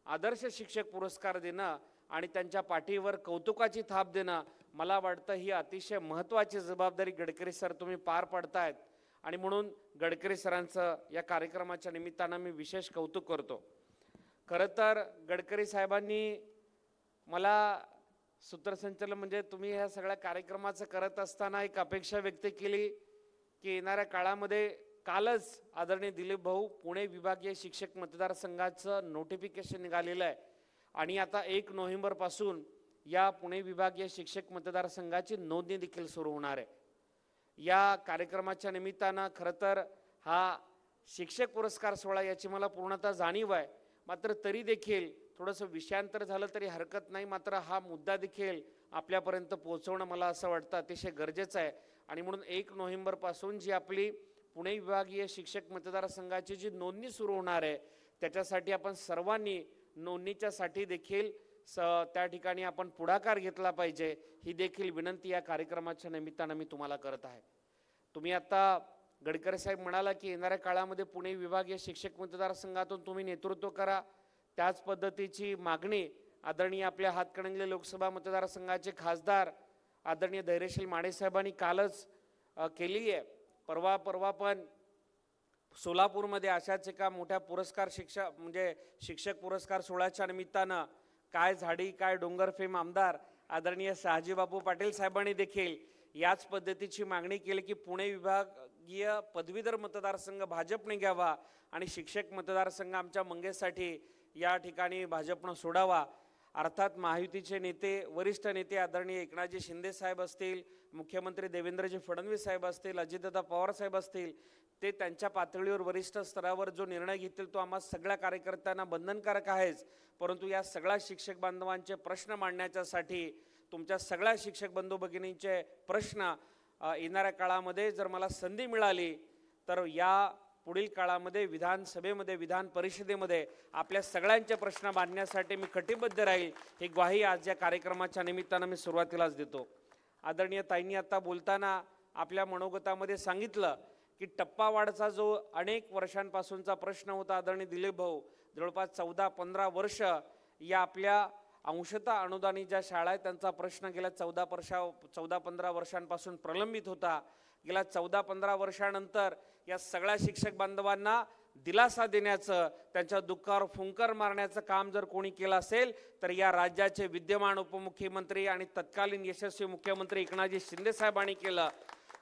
आदर्श शिक्षक पुरस्कार देणं आणि त्यांच्या पाठीवर कौतुकाची थाप देणं, मला वाटतं ही अतिशय महत्त्वाची जबाबदारी गडकरी सर तुम्ही पार पाडतायत आणि म्हणून गडकरी सरांचं या कार्यक्रमाच्या निमित्तानं मी विशेष कौतुक करतो. खरं तर गडकरी साहेबांनी मला सूत्रसंचालन म्हणजे तुम्ही ह्या सगळ्या कार्यक्रमाचं करत असताना एक अपेक्षा व्यक्त केली की येणाऱ्या काळामध्ये कालच आदरणीय दिलीप भाऊ पुणे विभागीय शिक्षक मतदारसंघाचं नोटिफिकेशन निघालेलं आहे आणि आता 1 नोव्हेंबरपासून या पुणे विभागीय शिक्षक मतदारसंघाची नोंदणी देखील सुरू होणार आहे. या कार्यक्रमाच्या निमित्तानं खरं तर हा शिक्षक पुरस्कार सोहळा याची मला पूर्णतः जाणीव आहे, मात्र तरी देखील थोडंसं विषयांतर झालं तरी हरकत नाही, मात्र हा मुद्दा देखील आपल्यापर्यंत पोहोचवणं मला असं वाटतं अतिशय गरजेचं आहे आणि म्हणून 1 नोव्हेंबरपासून जी आपली पुणे विभागीय शिक्षक मतदारसंघाची जी नोंदणी सुरू होणार आहे त्याच्यासाठी आपण सर्वांनी नोंदणीच्यासाठी देखील त्या ठिकाणी आपण पुढाकार घेतला पाहिजे, ही देखील विनंती या कार्यक्रमाच्या निमित्तानं मी तुम्हाला करत आहे. तुम्ही आता गडकरी साहेब म्हणाला की येणाऱ्या काळामध्ये पुणे विभागीय शिक्षक मतदारसंघातून तुम्ही नेतृत्व करा, त्याच पद्धतीची मागणी आदरणीय आपल्या हातकणंगले लोकसभा मतदारसंघाचे खासदार आदरणीय धैर्यशील माने साहेबांनी कालच केली आहे. परवा पण सोलापूरमध्ये अशाच एका मोठ्या पुरस्कार शिक्षक पुरस्कार सोहळ्याच्या निमित्तानं काय झाडी काय डोंगरफेम आमदार आदरणीय शहाजीबापू पाटील साहेबांनी देखील याच पद्धतीची मागणी केली की पुणे विभागीय पदवीधर मतदारसंघ भाजपने घ्यावा आणि शिक्षक मतदारसंघ आमच्या मंगेशसाठी या ठिकाणी भाजपनं सोडावा. अर्थात महायुतीचे नेते वरिष्ठ नेते आदरणीय एकनाथजी शिंदे साहेब असतील, मुख्यमंत्री देवेंद्रजी फडणवीस साहेब असतील, अजितदादा पवार साहेब असतील, ते त्यांच्या पातळीवर वरिष्ठ स्तरावर जो निर्णय घेतील तो आम्हा सगळ्या कार्यकर्त्यांना बंधनकारक आहेच, परंतु या सगळ्या शिक्षक बांधवांचे प्रश्न मांडण्याच्यासाठी तुमच्या सगळ्या शिक्षक बंधू भगिनींचे प्रश्न येणाऱ्या काळामध्ये जर मला संधी मिळाली तर या पुढील काळामध्ये विधानसभेमध्ये विधान परिषदेमध्ये आपल्या सगळ्यांचे प्रश्न मांडण्यासाठी मी कटिबद्ध राहील, ही ग्वाही आज या कार्यक्रमाच्या निमित्तानं मी सुरुवातीलाच देतो. आदरणीय ताईंनी आता बोलताना आपल्या मनोगतामध्ये सांगितलं की टप्पावाढचा जो अनेक वर्षांपासूनचा प्रश्न होता आदरणीय दिलीप भाऊ, जवळपास 14-15 या आपल्या अंशतः अनुदानित ज्या शाळा आहेत त्यांचा प्रश्न गेल्या 14-15 वर्षांपासून प्रलंबित होता. गेल्या 14-15 वर्षानंतर या सगळ्या शिक्षक बांधवांना दिलासा देण्याचं, त्यांच्या दुःखावर फुंकर मारण्याचं काम जर कोणी केलं असेल तर या राज्याचे विद्यमान उपमुख्यमंत्री आणि तत्कालीन यशस्वी मुख्यमंत्री एकनाथजी शिंदे साहेबांनी केलं,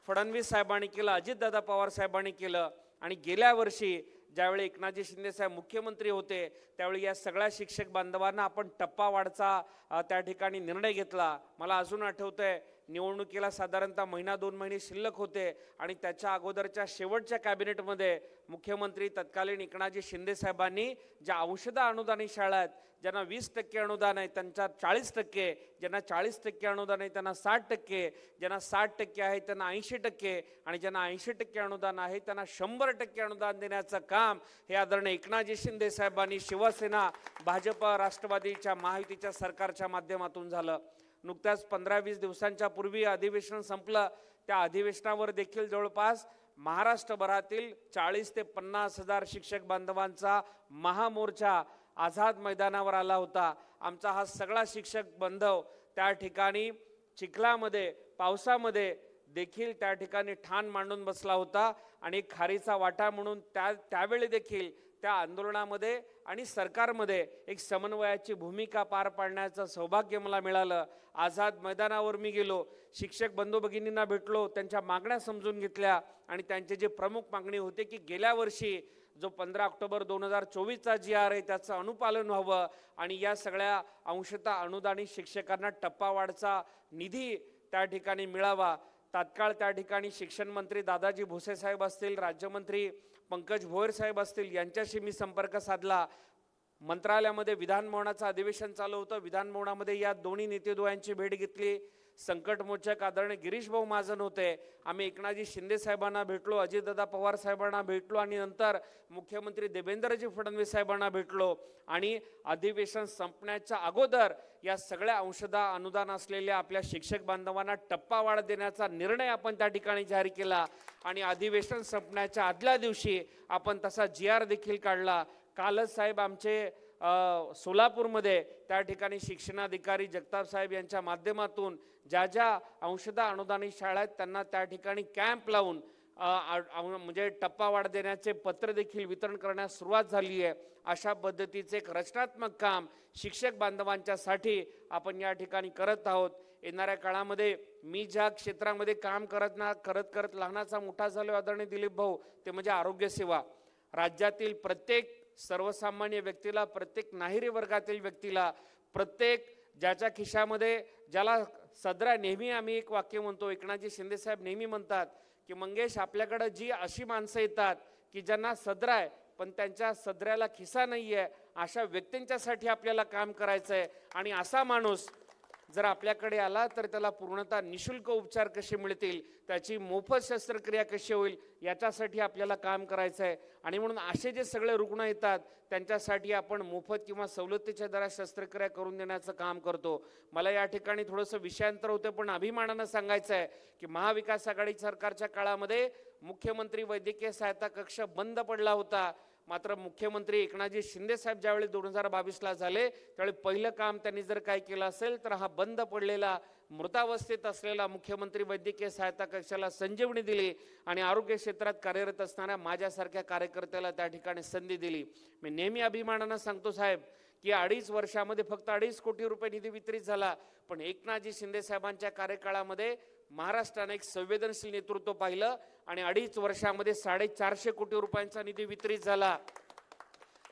फडणवीस साहेबांनी केलं, अजितदादा पवार साहेबांनी केलं. आणि गेल्या वर्षी ज्यावेळी एकनाथजी शिंदे साहेब मुख्यमंत्री होते त्यावेळी या सगळ्या शिक्षक बांधवांना आपण टप्पावाढचा त्या ठिकाणी निर्णय घेतला. मला अजून आठवतंय निवडणुकीला साधारणतः 1-2 महिने शिल्लक होते आणि त्याच्या अगोदरच्या शेवटच्या कॅबिनेटमध्ये मुख्यमंत्री तत्कालीन एकनाथजी शिंदे साहेबांनी ज्या अंशतः अनुदानित शाळा आहेत ज्यांना 20% अनुदान आहे त्यांच्या 40%, ज्यांना 40% अनुदान आहे त्यांना 60%, ज्यांना 60% आहे त्यांना 80% आणि ज्यांना 80% अनुदान आहे त्यांना 100% अनुदान देण्याचं काम हे आदरणीय एकनाथजी शिंदे साहेबांनी शिवसेना भाजप राष्ट्रवादीच्या महायुतीच्या सरकारच्या माध्यमातून झालं. नुकत्याच 15-20 दिवसांच्या पूर्वी अधिवेशन संपलं, त्या अधिवेशनावर देखील जवळपास महाराष्ट्रभरातील 40 ते 50 हजार शिक्षक बांधवांचा महामोर्चा आझाद मैदानावर आला होता. आमचा हा सगळा शिक्षक बांधव त्या ठिकाणी चिखलामध्ये पावसामध्ये देखील त्या ठिकाणी ठाण मांडून बसला होता आणि खारीचा वाटा म्हणून त्यावेळी देखील त्या आंदोलनामध्ये आणि सरकारमध्ये एक समन्वयाची भूमिका पार पाडण्याचं सौभाग्य मला मिळालं. आझाद मैदानावर मी गेलो, शिक्षक बंधू भगिनींना भेटलो, त्यांच्या मागण्या समजून घेतल्या आणि त्यांची जी प्रमुख मागणी होती की गेल्या वर्षी जो 15 ऑक्टोबर 2024चा GR आहे त्याचं अनुपालन व्हावं आणि या सगळ्या अंशतः अनुदानित शिक्षकांना टप्पावाढचा निधी त्या ठिकाणी मिळावा. तात्काळ त्या ठिकाणी शिक्षण मंत्री दादाजी भुसे साहेब असतील, राज्यमंत्री पंकज भोयर साहेब असतील, यांच्याशी मी संपर्क साधला. मंत्रालयामध्ये विधान भवनाचं अधिवेशन चालू होतं, विधान भवनामध्ये या दोन्ही नेतेद्वयांची भेट घेतली. संकटमोचक आदरणीय गिरीश भाऊ महाजन होते, आम्ही एकनाथजी शिंदे साहेबांना भेटलो, अजितदादा पवार साहेबांना भेटलो आणि नंतर मुख्यमंत्री देवेंद्रजी फडणवीस साहेबांना भेटलो आणि अधिवेशन संपण्याच्या अगोदर या सगळ्या अंशदा अनुदान असलेल्या आपल्या शिक्षक बांधवांना टप्पावाढ देण्याचा निर्णय आपण त्या ठिकाणी जाहीर केला आणि अधिवेशन संपण्याच्या आदल्या दिवशी आपण तसा GR देखील काढला. कालच साहेब आमचे सोलापूरमध्ये त्या ठिकाणी शिक्षणाधिकारी जगताप साहेब यांच्या माध्यमातून ज्या ज्या अंशदा अनुदानित शाळा आहेत त्यांना त्या ठिकाणी कॅम्प लावून म्हणजे टप्पावाढ देण्याचे पत्र देखील वितरण करण्यास सुरुवात झाली आहे. अशा पद्धतीचे एक रचनात्मक काम शिक्षक बांधवांच्यासाठी आपण या ठिकाणी करत आहोत. येणाऱ्या काळामध्ये मी ज्या क्षेत्रामध्ये काम करत लहानाचा मोठा झालो आदरणीय दिलीप भाऊ, ते म्हणजे आरोग्य सेवा. राज्यातील प्रत्येक सर्वसामान्य व्यक्तीला, प्रत्येक नाहिरी वर्गातील व्यक्तीला, प्रत्येक ज्याच्या खिशामध्ये ज्याला सदरा, नेहमी आम्ही एक वाक्य म्हणतो, एकनाथजी शिंदे साहेब नेहमी म्हणतात की मंगेश, आपल्याकडे जी अशी माणसं येतात की ज्यांना सदरा आहे पण त्यांच्या सदऱ्याला खिसा नाही आहे, अशा व्यक्तींच्यासाठी आपल्याला काम करायचं आहे. आणि असा माणूस जर आपल्याकडे आला तर त्याला पूर्णतः निशुल्क उपचार कसे मिळतील, त्याची मोफत शस्त्रक्रिया कशी होईल, याच्यासाठी आपल्याला काम करायचं आहे. आणि म्हणून असे जे सगळे रुग्ण येतात त्यांच्यासाठी आपण मोफत किंवा सवलतीच्या दरात शस्त्रक्रिया करून देण्याचं काम करतो. मला या ठिकाणी थोडंसं विषयांतर होतं, पण अभिमानानं सांगायचं आहे की महाविकास आघाडी सरकारच्या काळामध्ये मुख्यमंत्री वैद्यकीय सहायता कक्ष बंद पडला होता. मात्र मुख्यमंत्री एकनाथजी शिंदे साहेब ज्यावेळी 2022ला झाले त्यावेळी पहिलं काम त्यांनी जर काय केलं असेल तर हा बंद पडलेला, मृतावस्थेत असलेला मुख्यमंत्री वैद्यकीय सहायता कक्षाला संजीवनी दिली आणि आरोग्य क्षेत्रात कार्यरत असणाऱ्या माझ्यासारख्या कार्यकर्त्याला त्या ठिकाणी संधी दिली. मी नेहमी अभिमानानं सांगतो साहेब की 2.5 वर्षामध्ये फक्त 2.5 कोटी रुपये निधी वितरित झाला, पण एकनाथजी शिंदे साहेबांच्या कार्यकाळामध्ये महाराष्ट्राने एक संवेदनशील नेतृत्व पाहिलं आणि 2.5 वर्षामध्ये 450 कोटी रुपयांचा निधी वितरित झाला.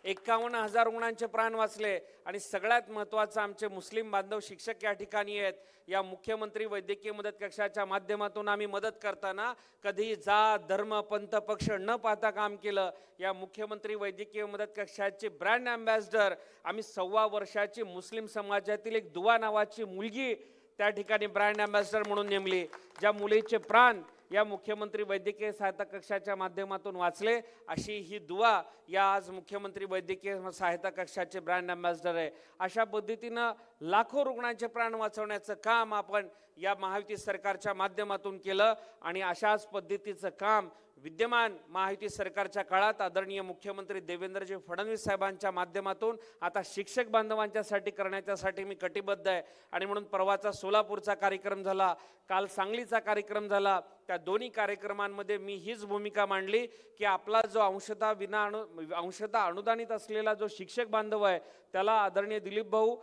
51,000 रुग्णांचे प्राण वाचले आणि सगळ्यात महत्त्वाचं आमचे मुस्लिम बांधव शिक्षक या ठिकाणी आहेत. या मुख्यमंत्री वैद्यकीय मदत कक्षाच्या माध्यमातून आम्ही मदत करताना कधी जात, धर्म, पंथ, पक्ष न पाहता काम केलं. या मुख्यमंत्री वैद्यकीय मदत कक्षाचे ब्रँड अँबॅसिडर आम्ही 1.25 वर्षाची मुस्लिम समाजातील एक दुवा नावाची मुलगी त्या ठिकाणी ब्रँड अँबॅसिडर म्हणून नेमली. ज्या मुलीचे प्राण या मुख्यमंत्री वैद्यकीय सहायता कक्षाच्या माध्यमातून वाचले, अशी ही दुवा या आज मुख्यमंत्री वैद्यकीय सहायता कक्षाचे ब्रँड अँबॅसिडर आहे. अशा पद्धतीनं लाखो रुग्णांचे प्राण वाचवण्याचं काम आपण या महायुती सरकारच्या माध्यमातून केलं आणि अशाच पद्धतीचं काम विद्यमान महायुती सरकारच्या काळात आदरणीय मुख्यमंत्री देवेंद्रजी फडणवीस साहेबांच्या माध्यमातून आता शिक्षक बांधवांच्यासाठी करण्याच्यासाठी मी कटिबद्ध आहे. आणि म्हणून परवाचा सोलापूरचा कार्यक्रम झाला, काल सांगलीचा कार्यक्रम झाला, त्या दोन्ही कार्यक्रमांमध्ये मी हीच भूमिका मांडली की आपला जो अंशतः अनुदानित असलेला जो शिक्षक बांधव आहे त्याला आदरणीय दिलीप भाऊ,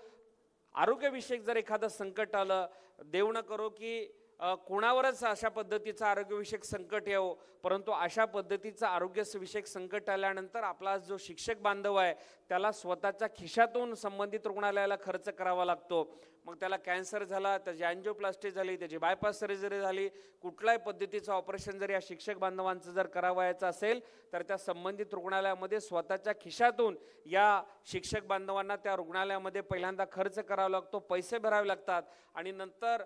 आरोग्यविषयक जर एखादं संकट आलं, देव न करो की कोणावरच अशा पद्धतीचं आरोग्यविषयक संकट येवो, परंतु अशा पद्धतीचं आरोग्यविषयक संकट आल्यानंतर आपला जो शिक्षक बांधव आहे त्याला स्वतःच्या खिशातून संबंधित रुग्णालयाला खर्च करावा लागतो. मग त्याला कॅन्सर झाला, त्याची अँजिओप्लास्टी झाली, त्याची बायपास सर्जरी झाली, कुठल्याही पद्धतीचं ऑपरेशन जर या शिक्षक बांधवांचं जर करावायचं असेल तर त्या संबंधित रुग्णालयामध्ये स्वतःच्या खिशातून या शिक्षक बांधवांना त्या रुग्णालयामध्ये पहिल्यांदा खर्च करावा लागतो, पैसे भरावे लागतात आणि नंतर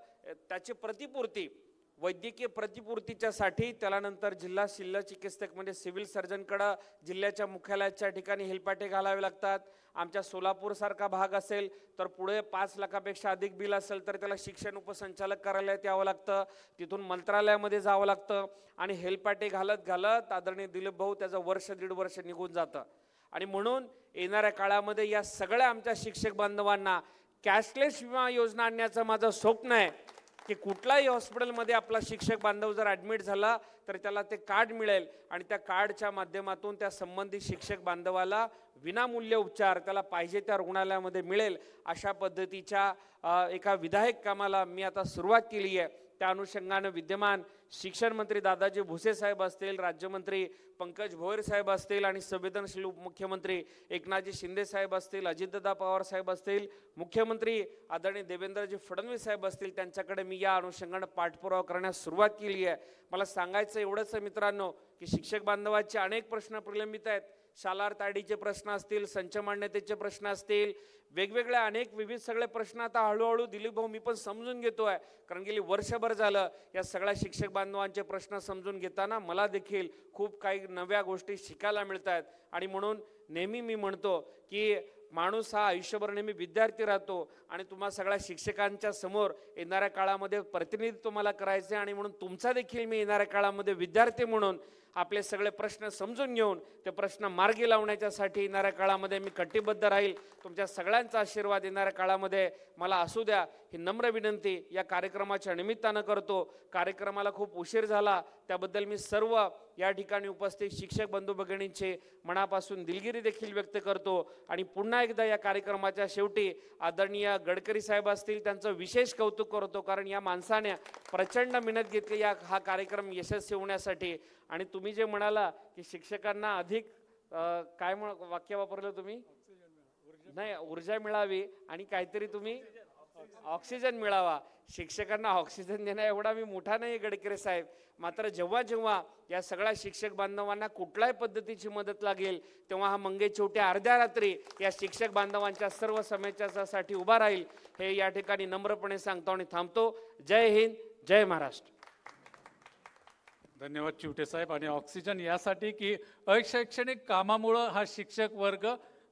त्याची प्रतिपूर्ती, वैद्यकीय प्रतिपूर्तीच्यासाठी त्याला नंतर जिल्हा शल्य चिकित्सक म्हणजे सिव्हिल सर्जनकडे जिल्ह्याच्या मुख्यालयाच्या ठिकाणी हेलपाटे घालावे लागतात. आमच्या सोलापूरसारखा भाग असेल तर पुढे 5 लाखापेक्षा अधिक बिल असेल तर त्याला शिक्षण उपसंचालक कार्यालयात यावं लागतं, तिथून मंत्रालयामध्ये जावं लागतं आणि हेलपाटे घालत घालत आदरणीय दिलीप भाऊ त्याचं 1.5 वर्ष निघून जातं. आणि म्हणून येणाऱ्या काळामध्ये या सगळ्या आमच्या शिक्षक बांधवांना कॅशलेस विमा योजना आणण्याचं माझं स्वप्न आहे की कुठल्याही हॉस्पिटलमध्ये आपला शिक्षक बांधव जर ॲडमिट झाला तर त्याला ते कार्ड मिळेल आणि त्या कार्डच्या माध्यमातून त्या संबंधित शिक्षक बांधवाला विनामूल्य उपचार त्याला पाहिजे त्या रुग्णालयामध्ये मिळेल. अशा पद्धतीच्या एका विधायक कामाला मी आता सुरुवात केली आहे. त्या अनुषंगाने विद्यमान शिक्षण मंत्री दादाजी भुसे साहेब असतील, राज्यमंत्री पंकज भोयर साहेब असतील आणि संवेदनशील उपमुख्यमंत्री एकनाथजी शिंदे साहेब असतील, अजितदादा पवार साहेब असतील, मुख्यमंत्री आदरणीय देवेंद्रजी फडणवीस साहेब असतील, त्यांच्याकडे मी या अनुषंगाने पाठपुरावा करण्यास सुरुवात केली आहे. मला सांगायचं एवढंच मित्रांनो की शिक्षक बांधवांचे अनेक प्रश्न प्रलंबित आहेत. शालार ताडीचे प्रश्न असतील, संच मान्यतेचे प्रश्न असतील, वेगवेगळे अनेक विविध सगळे प्रश्न आता हळूहळू दिलीप भाऊ मी पण समजून घेतोय, कारण गेली वर्षभर झालं या सगळ्या शिक्षक बांधवांचे प्रश्न समजून घेताना मला देखील खूप काही नव्या गोष्टी शिकायला मिळत आहेत. आणि म्हणून नेहमी मी म्हणतो की माणूस हा आयुष्यभर नेहमी विद्यार्थी राहतो आणि तुम्हा सगळ्या शिक्षकांच्या समोर येणाऱ्या काळामध्ये प्रतिनिधित्व मला करायचे आणि म्हणून तुमचा देखील मी येणाऱ्या काळामध्ये विद्यार्थी म्हणून आपले सगळे प्रश्न समजून घेऊन ते प्रश्न मार्गी लावण्याच्यासाठी येणाऱ्या काळामध्ये मी कटिबद्ध राहील. तुमच्या सगळ्यांचा आशीर्वाद येणाऱ्या काळामध्ये मला असू द्या ही नम्र विनंती या कार्यक्रमाच्या निमित्तानं करतो. कार्यक्रमाला खूप उशीर झाला त्याबद्दल मी सर्व या ठिकाणी उपस्थित शिक्षक बंधू भगिनींचे मनापासून दिलगिरी देखील व्यक्त करतो. आणि पुन्हा एकदा या कार्यक्रमाच्या शेवटी आदरणीय गडकरी साहेब असतील त्यांचं विशेष कौतुक करतो, कारण या माणसाने प्रचंड मेहनत घेतली हा कार्यक्रम यशस्वी होण्यासाठी. आणि तुम्ही जे म्हणाला की शिक्षकांना अधिक काय वाक्य वापरलं तुम्ही, नाही ऊर्जा मिळावी आणि काहीतरी तुम्ही ऑक्सिजन मिळावा. शिक्षकांना ऑक्सिजन देणं एवढा मी मोठा नाही गडकरी साहेब, मात्र जेव्हा जेव्हा या सगळ्या शिक्षक बांधवांना कुठल्याही पद्धतीची मदत लागेल तेव्हा हा मंगेश चिवटे अर्ध्या रात्री या शिक्षक बांधवांच्या सर्व समस्यासाठी उभा राहील हे या ठिकाणी नम्रपणे सांगतो आणि थांबतो. जय हिंद, जय महाराष्ट्र. धन्यवाद चिवटे साहेब. आणि ऑक्सिजन यासाठी की अशैक्षणिक कामामुळं हा शिक्षक वर्ग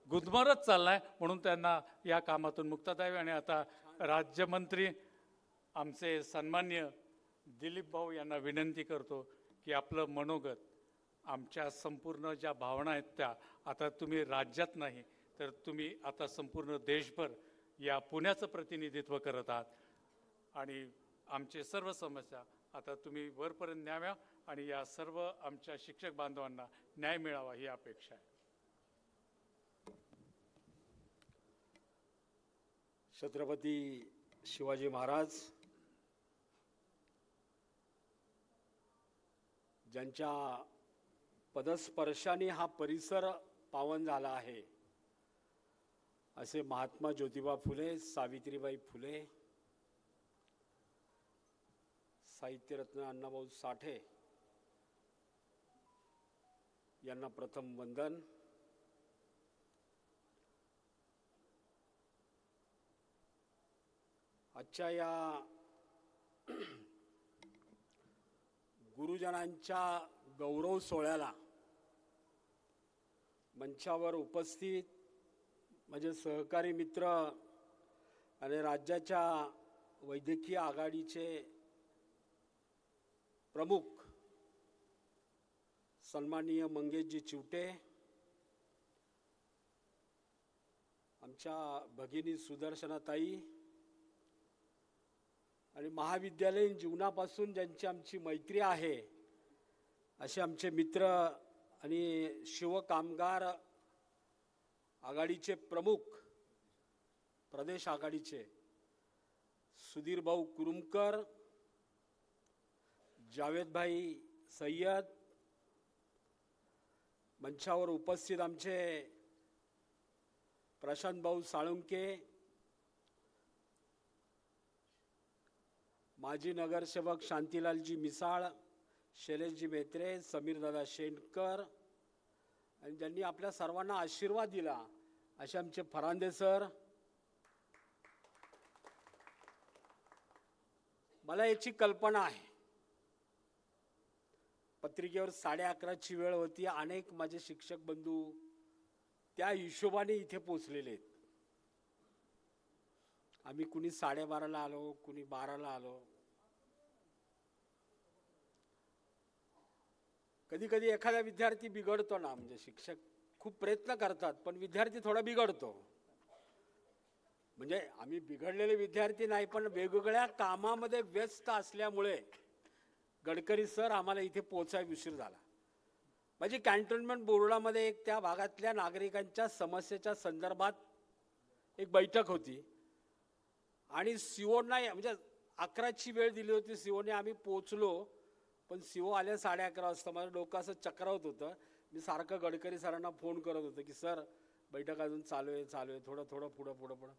गुदमरत चाललाय, म्हणून त्यांना या कामातून मुक्तता द्यावी. आणि आता राज्यमंत्री आमचे सन्मान्य दिलीप भाऊ यांना विनंती करतो की आपलं मनोगत, आमच्या संपूर्ण ज्या भावना आहेत त्या आता तुम्ही राज्यात नाही तर तुम्ही आता संपूर्ण देशभर या पुण्याचं प्रतिनिधित्व करत आहात आणि आमचे सर्व समस्या आता तुम्ही वरपर्यंत न्याव्या आणि या सर्व आमच्या शिक्षक बांधवांना न्याय मिळावा ही अपेक्षा आहे. छत्रपती शिवाजी महाराज ज्यांच्या पदस्पर्शाने हा परिसर पावन झाला आहे असे महात्मा ज्योतिबा फुले, सावित्रीबाई फुले, साहित्यरत्न अण्णाभाऊ साठे यांना प्रथम वंदन. आजच्या या गुरुजनांच्या गौरव सोहळ्याला मंचावर उपस्थित माझे सहकारी मित्र आणि राज्याच्या वैद्यकीय आघाडीचे प्रमुख सन्माननीय मंगेशजी चिवटे, आमच्या भगिनी सुदर्शनाताई आणि महाविद्यालयीन जीवनापासून ज्यांची आमची मैत्री आहे असे आमचे मित्र आणि शिवकामगार आघाडीचे प्रमुख, प्रदेश आघाडीचे सुधीर भाऊ कुरुमकर, जावेद भाई सय्यद, मंचावर उपस्थित आमचे प्रशांत भाऊ साळुंके, माजी नगरसेवक शांतीलालजी मिसाळ, शैलेशजी मेत्रे, समीरदादा शेंडकर आणि ज्यांनी आपल्या सर्वांना आशीर्वाद दिला असे आमचे फरांदे सर. मला याची कल्पना आहे, पत्रिकेवर 11:30ची वेळ होती, अनेक माझे शिक्षक बंधू त्या हिशोबाने इथे पोचलेले आहेत. आम्ही कुणी 12:30ला आलो, कुणी 12ला आलो. कधी कधी एखादा विद्यार्थी बिघडतो ना, म्हणजे शिक्षक खूप प्रयत्न करतात पण विद्यार्थी थोडा बिघडतो. म्हणजे आम्ही बिघडलेले विद्यार्थी नाही, पण वेगवेगळ्या कामामध्ये व्यस्त असल्यामुळे गडकरी सर आम्हाला इथे पोचायला उशीर झाला. माझी कॅन्टोन्मेंट बोर्डामध्ये एक त्या भागातल्या नागरिकांच्या समस्येच्या संदर्भात एक बैठक होती आणि सीओना म्हणजे 11ची वेळ दिली होती सीओने. आम्ही पोचलो पण सीओ आले 11:30 वाजता. माझं डोकं असं चक्रावत होतं. मी सारखं गडकरी सरांना फोन करत होतो की सर बैठक अजून चालू आहे थोडं पुढं.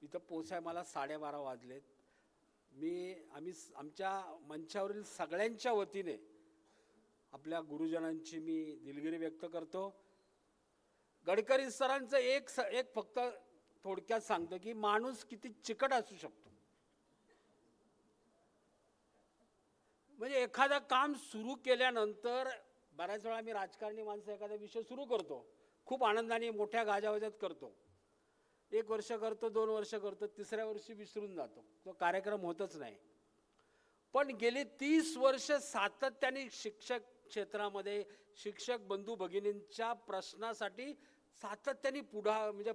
इथं पोचाय मला 12:30 वाजलेत. आम्ही आमच्या मंचावरील सगळ्यांच्या वतीने आपल्या गुरुजनांची मी दिलगिरी व्यक्त करतो. गडकरी सरांचं एक फक्त थोडक्यात सांगतो की माणूस किती चिकट असू शकतो. म्हणजे एखादं काम सुरू केल्यानंतर बऱ्याच वेळा मी राजकारणी माणसं एखादा विषय सुरू करतो, खूप आनंदाने मोठ्या गाजावाजात करतो, 1 वर्ष करतो, 2 वर्ष करतो, 3ऱ्या वर्षी विसरून जातो, तो कार्यक्रम होतच नाही. पण गेली 30 वर्ष सातत्याने शिक्षक क्षेत्रामध्ये शिक्षक बंधू भगिनींच्या प्रश्नासाठी सातत्याने म्हणजे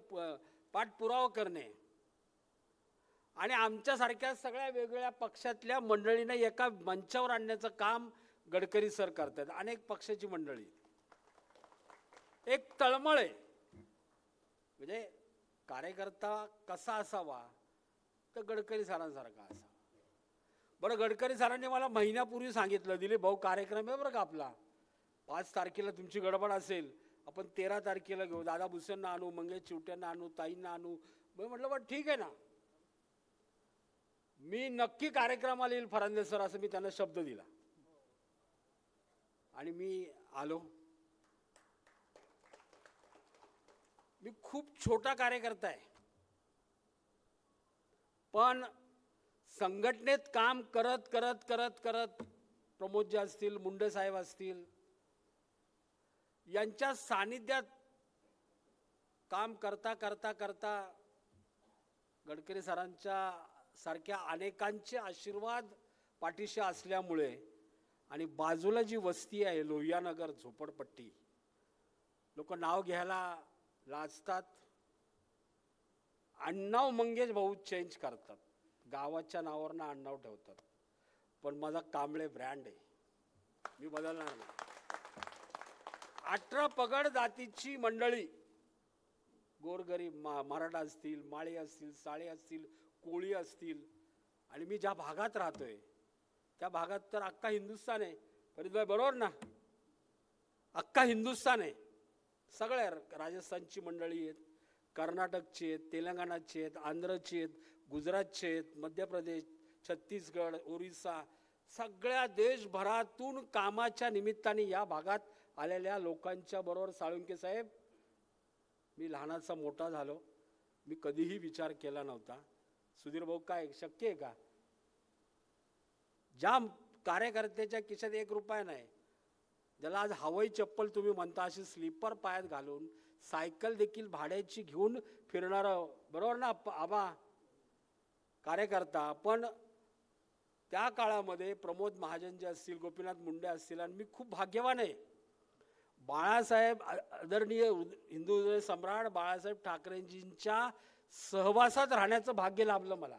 पाठपुरावा करणे आणि आमच्यासारख्या सगळ्या वेगवेगळ्या पक्षातल्या मंडळींना एका मंचावर आणण्याचं काम गडकरी सर करतात. अनेक पक्षाची मंडळी एक तळमळ आहे. म्हणजे कार्यकर्ता कसा असावा तर गडकरी सरांसारखा असावा. बरं, गडकरी सरांनी मला महिन्यापूर्वी सांगितलं, दिलीप भाऊ कार्यक्रम आहे बरं का आपला, 5 तारखेला तुमची गडबड असेल, आपण 13 तारखेला घेऊ, दादा भुसेंना आणू, मंगेश चिवट्यांना आणू, ताईंना आणू. मी म्हटलं बरं ठीक आहे ना, मी नक्की कार्यक्रमाला येईल फरांदे सर, असं मी त्यांना शब्द दिला आणि मी आलो. मी खूप छोटा कार्यकर्ता आहे, पण संघटनेत काम करत करत करत करत प्रमोदजी असतील, मुंडे साहेब असतील, यांच्या सानिध्यात काम करता करता करता गडकरी सरांच्या सारख्या अनेकांचे आशीर्वाद पाठीशी असल्यामुळे आणि बाजूला जी वस्ती आहे लोहियानगर झोपडपट्टी, लोक नाव घ्यायला लाजतात. आडनाव मंगेश भाऊ चेंज करतात, गावाच्या नावावरनं आडनाव ठेवतात, पण माझा कांबळे ब्रँड आहे, मी बदलणार नाही. 18 पगड जातीची मंडळी, गोरगरीब मराठा असतील, माळी असतील, साळे असतील, कोळी असतील, आणि मी ज्या भागात राहतोय त्या भागात तर अख्खा हिंदुस्थान आहे. फरीदभाई बरोबर ना, अख्खा हिंदुस्थान आहे. सगळ्या राजस्थानची मंडळी आहेत, कर्नाटकची आहेत, तेलंगणाची आहेत, आंध्रची आहेत, गुजरातचे आहेत, मध्य प्रदेश, छत्तीसगड, ओरिसा, सगळ्या देशभरातून कामाच्या निमित्ताने या भागात आलेल्या लोकांच्या बरोबर साळुंके साहेब मी लहानाचा मोठा झालो. मी कधीही विचार केला नव्हता, सुधीर भाऊ काय शक्य आहे का, ज्या कार्यकर्त्याच्या खिशात 1 रुपया नाही, ज्याला आज हवाई चप्पल तुम्ही म्हणता अशी स्लीपर पायात घालून सायकल देखील भाड्याची घेऊन फिरणार, बरोबर ना आबा, कार्यकर्ता. पण त्या काळामध्ये प्रमोद महाजन जे असतील, गोपीनाथ मुंडे असतील, आणि मी खूप भाग्यवान आहे, बाळासाहेब आदरणीय हिंदू हृदय सम्राट बाळासाहेब ठाकरेंजींच्या सहवासात राहण्याचं भाग्य लाभलं मला.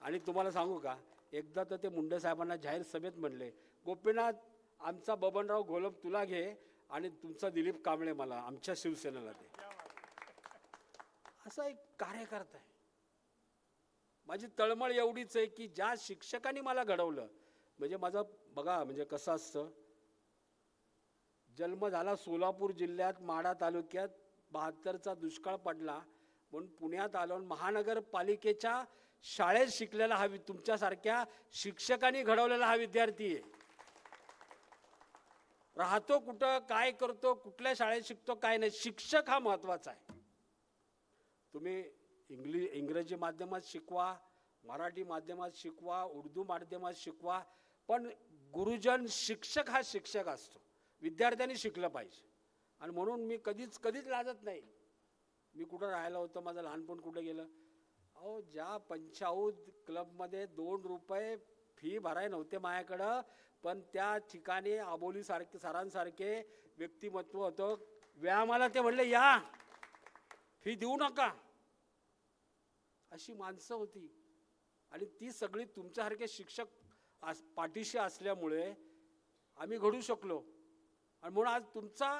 आणि तुम्हाला सांगू का, एकदा तर ते मुंडे साहेबांना जाहीर सभेत म्हणले, गोपीनाथ आमचा बबनराव घोलप तुला घे आणि तुमचा दिलीप कांबळे मला आमच्या शिवसेनेला दे. असा एक कार्यकर्ता आहे. माझी तळमळ एवढीच आहे की ज्या शिक्षकांनी मला घडवलं, म्हणजे माझं बघा म्हणजे कसं असतं, जन्म झाला सोलापूर जिल्ह्यात माढा तालुक्यात, 72चा दुष्काळ पडला म्हणून पुण्यात आलो, महानगरपालिकेच्या शाळेत शिकलेला हा तुमच्यासारख्या शिक्षकांनी घडवलेला हा विद्यार्थी आहे. राहतो कुठं, काय करतो, कुठल्या शाळेत शिकतो, काय नाही, शिक्षक हा महत्वाचा आहे. तुम्ही इंग्रजी माध्यमात शिकवा, मराठी माध्यमात शिकवा, उर्दू माध्यमात शिकवा, पण गुरुजन शिक्षक हा शिक्षक असतो. विद्यार्थ्यांनी शिकलं पाहिजे. आणि म्हणून मी कधीच लाजत नाही. मी कुठं राहायला होतं, माझं लहानपण कुठं गेलं, अहो ज्या पंचाऊत क्लबमध्ये 2 रुपये फी भराय नव्हते माझ्याकडं, पण त्या ठिकाणी आबोली सरांसारखे व्यक्तिमत्व होतं. व्यायामाला ते म्हणले या, फी देऊ नका, अशी माणसं होती. आणि ती सगळी तुमच्यासारखे शिक्षक पाठीशी असल्यामुळे आम्ही घडू शकलो. आणि म्हणून आज तुमचा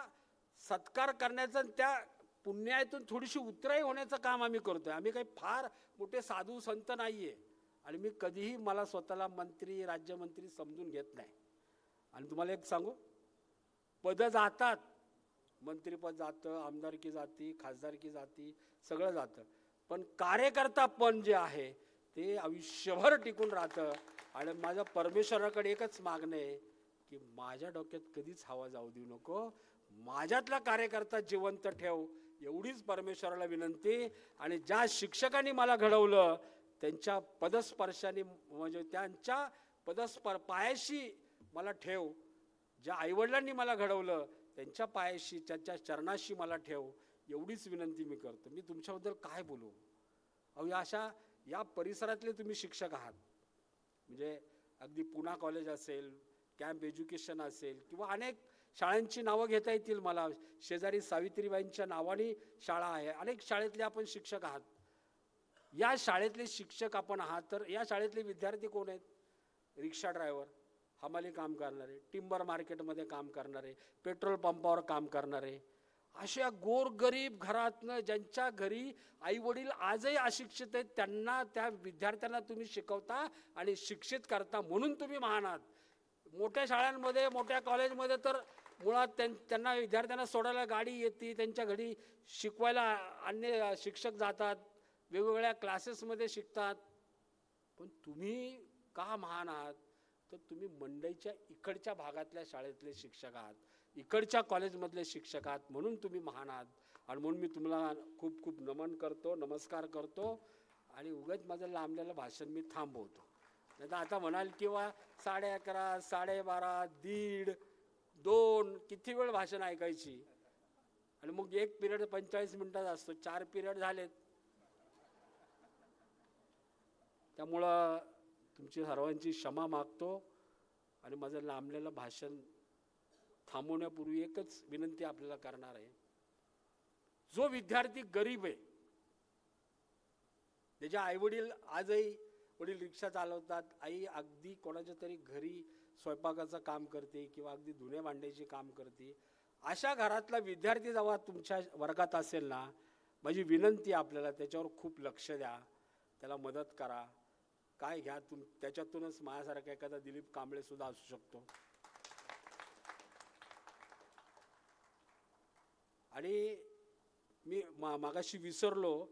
सत्कार करण्याचं, त्या पुण्यातून थोडीशी उतराई होण्याचं काम आम्ही करतोय. आम्ही काही फार मोठे साधू संत नाहीये, आणि मी कधीही मला स्वतःला मंत्री राज्यमंत्री समजून घेत नाही. आणि तुम्हाला एक सांगू, पदं जातात, मंत्रीपद जातं, आमदारकी जाती, खासदारकी जाती, सगळं जातं, पण कार्यकर्ता पण जे आहे ते आयुष्यभर टिकून राहतं. आणि माझ्या परमेश्वराकडे एकच मागणं आहे की माझ्या डोक्यात कधीच हवा जाऊ देऊ नको, माझ्यातला कार्यकर्ता जिवंत ठेव, एवढीच परमेश्वराला विनंती. आणि ज्या शिक्षकांनी मला घडवलं त्यांच्या पदस्पर्शाने, म्हणजे त्यांच्या पायाशी मला ठेव. ज्या आईवडिलांनी मला घडवलं त्यांच्या पायाशी, त्यांच्या चरणाशी मला ठेव, एवढीच विनंती मी करतो. मी तुमच्याबद्दल काय बोलू? अहो, या परिसरातले तुम्ही शिक्षक आहात. म्हणजे अगदी पुणा कॉलेज असेल, कॅम्प एज्युकेशन असेल, किंवा अनेक शाळांची नावं घेता येतील मला. शेजारी सावित्रीबाईंच्या नावाने शाळा आहे. अनेक शाळेतले आपण शिक्षक आहात. या शाळेतले शिक्षक आपण आहात, तर या शाळेतले विद्यार्थी कोण आहेत? रिक्षा ड्रायव्हर, हमाली काम करणारे, टिंबर मार्केटमध्ये काम करणारे, पेट्रोल पंपावर काम करणारे, अशा गोरगरीब घरातनं ज्यांच्या घरी आईवडील आजही अशिक्षित आहेत, त्या विद्यार्थ्यांना तुम्ही शिकवता आणि शिक्षित करता, म्हणून तुम्ही महान आहात. मोठ्या शाळांमध्ये, मोठ्या कॉलेजमध्ये तर मुळात त्यांना विद्यार्थ्यांना सोडायला गाडी येते, त्यांच्या घरी शिकवायला अन्य शिक्षक जातात, वेगवेगळ्या क्लासेसमध्ये शिकतात. पण तुम्ही का महान आहात? तर तुम्ही मंडईच्या इकडच्या भागातल्या शाळेतले शिक्षक आहात, इकडच्या कॉलेजमधले शिक्षक आहात, म्हणून तुम्ही महान आहात. आणि म्हणून मी तुम्हाला खूप खूप नमन करतो, नमस्कार करतो. आणि उगाच माझं लांबलेलं भाषण मी थांबवतो. नाही तर आता म्हणाल किंवा 11:30, 12:30, 1:30, 2 किती वेळ भाषण ऐकायची? आणि मग एक पिरियड 45 मिनिटाचा असतो, 4 पिरियड झालेत. त्यामुळं तुमची सर्वांची क्षमा मागतो. आणि माझं लांबलेलं भाषण थांबवण्यापूर्वी एकच विनंती आपल्याला करणार आहे. जो विद्यार्थी गरीब आहे, त्याच्या आईवडील आजही, वडील रिक्षा चालवतात, आई अगदी कोणाच्या तरी घरी स्वयंपाकाचं काम करते किंवा अगदी धुणे भांड्याचे काम करते, अशा घरातला विद्यार्थी जेव्हा तुमच्या वर्गात असेल ना, माझी विनंती आपल्याला त्याच्यावर खूप लक्ष द्या, त्याला मदत करा. काय घ्या, त्याच्यातूनच माझ्यासारखा एखादा दिलीप कांबळे सुद्धा असू शकतो. आणि मी मागाशी विसरलो,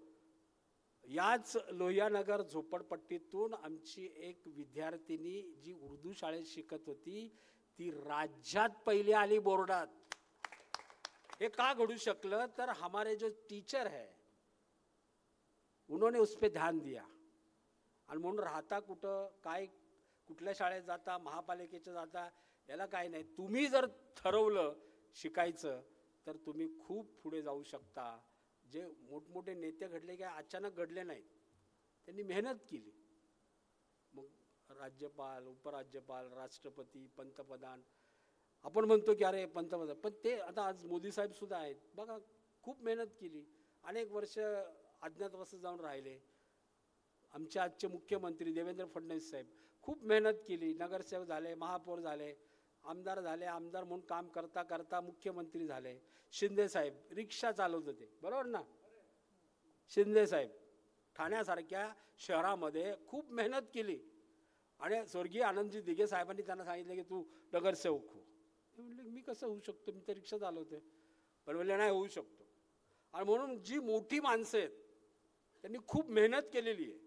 याच लोहियानगर झोपडपट्टीतून आमची एक विद्यार्थिनी जी उर्दू शाळेत शिकत होती, ती राज्यात पहिली आली बोर्डात. हे का घडू शकलं? तर हमारे जो टीचर है उन्होंने उस पे ध्यान दिया. आणि म्हणून राहता कुठं, काय, कुठल्या शाळेत जाता, महापालिकेच्या जाता, याला काय नाही. तुम्ही जर ठरवलं शिकायचं तर तुम्ही खूप पुढे जाऊ शकता. जे मोठमोठे नेते घडले काय अचानक घडले नाहीत, त्यांनी मेहनत केली. मग राज्यपाल, उपराज्यपाल, राष्ट्रपती, पंतप्रधान, आपण म्हणतो की अरे पंतप्रधान, पण ते आता आज मोदी साहेब सुद्धा आहेत बघा, खूप मेहनत केली, अनेक वर्ष अज्ञातवासात जाऊन राहिले. आमचे आजचे मुख्यमंत्री देवेंद्र फडणवीस साहेब खूप मेहनत केली, नगरसेवक झाले, महापौर झाले, आमदार झाले, आमदार म्हणून काम करता करता मुख्यमंत्री झाले. शिंदे साहेब रिक्षा चालवत होते, बरोबर ना? शिंदे साहेब ठाण्यासारख्या शहरामध्ये खूप मेहनत केली. आणि स्वर्गीय आनंदजी दिघे साहेबांनी त्यांना सांगितलं की तू नगरसेवक हो. ते म्हणले मी कसं होऊ शकतो, मी तर रिक्षा चालवते. पण म्हणले नाही, होऊ शकतो. आणि म्हणून जी मोठी माणसं आहेत त्यांनी खूप मेहनत केलेली आहे,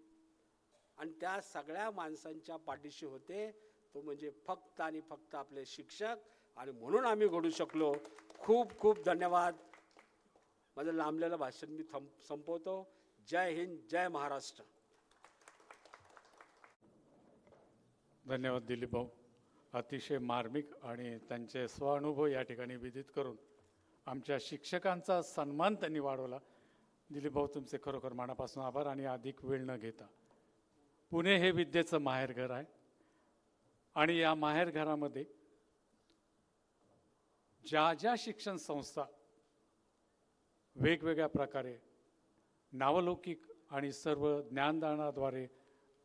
आणि त्या सगळ्या माणसांच्या पाठीशी होते तो म्हणजे फक्त आणि फक्त आपले शिक्षक. आणि म्हणून आम्ही घडू शकलो. खूप खूप धन्यवाद. माझं लांबलेलं भाषण मी संपवतो. जय हिंद, जय महाराष्ट्र. धन्यवाद दिलीप भाऊ. अतिशय मार्मिक आणि त्यांचे स्वानुभव या ठिकाणी विदित करून आमच्या शिक्षकांचा सन्मान त्यांनी वाढवला. दिलीप भाऊ, तुमचे खरोखर मनापासून आभार. आणि अधिक वेळ न घेता, पुणे हे विद्येचं माहेरघर आहे, आणि या माहेरघरामध्ये ज्या ज्या शिक्षण संस्था वेगवेगळ्या प्रकारे नावलौकिक आणि सर्व ज्ञानदानाद्वारे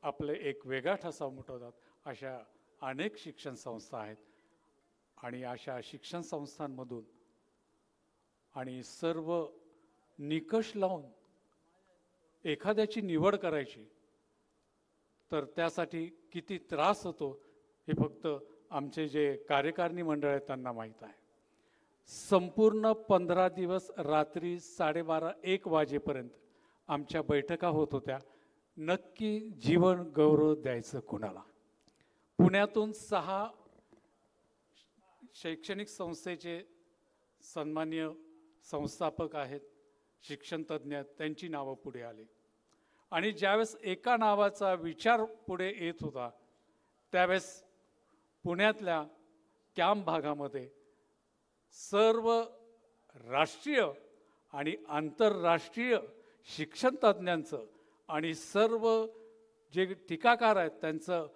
आपले एक वेगळा ठसा उमटवतात, अशा अनेक शिक्षण संस्था आहेत. आणि अशा शिक्षण संस्थांमधून आणि सर्व निकष लावून एखाद्याची निवड करायची, तर त्यासाठी किती त्रास होतो हे फक्त आमचे जे कार्यकारिणी मंडळ आहेत त्यांना माहीत आहे. संपूर्ण 15 दिवस रात्री 12:30-1 वाजेपर्यंत आमच्या बैठका होत होत्या. नक्की जीवन गौरव द्यायचं कुणाला? पुण्यातून 6 शैक्षणिक संस्थेचे सन्मान्य संस्थापक आहेत, शिक्षण तज्ज्ञ आहेत, त्यांची नावं पुढे आली. आणि ज्यावेळेस एका नावाचा विचार पुढे येत होता त्यावेळेस पुण्यातल्या कॅम्प भागामध्ये सर्व राष्ट्रीय आणि आंतरराष्ट्रीय शिक्षण तज्ज्ञांचं आणि सर्व जे टीकाकार आहेत त्यांचं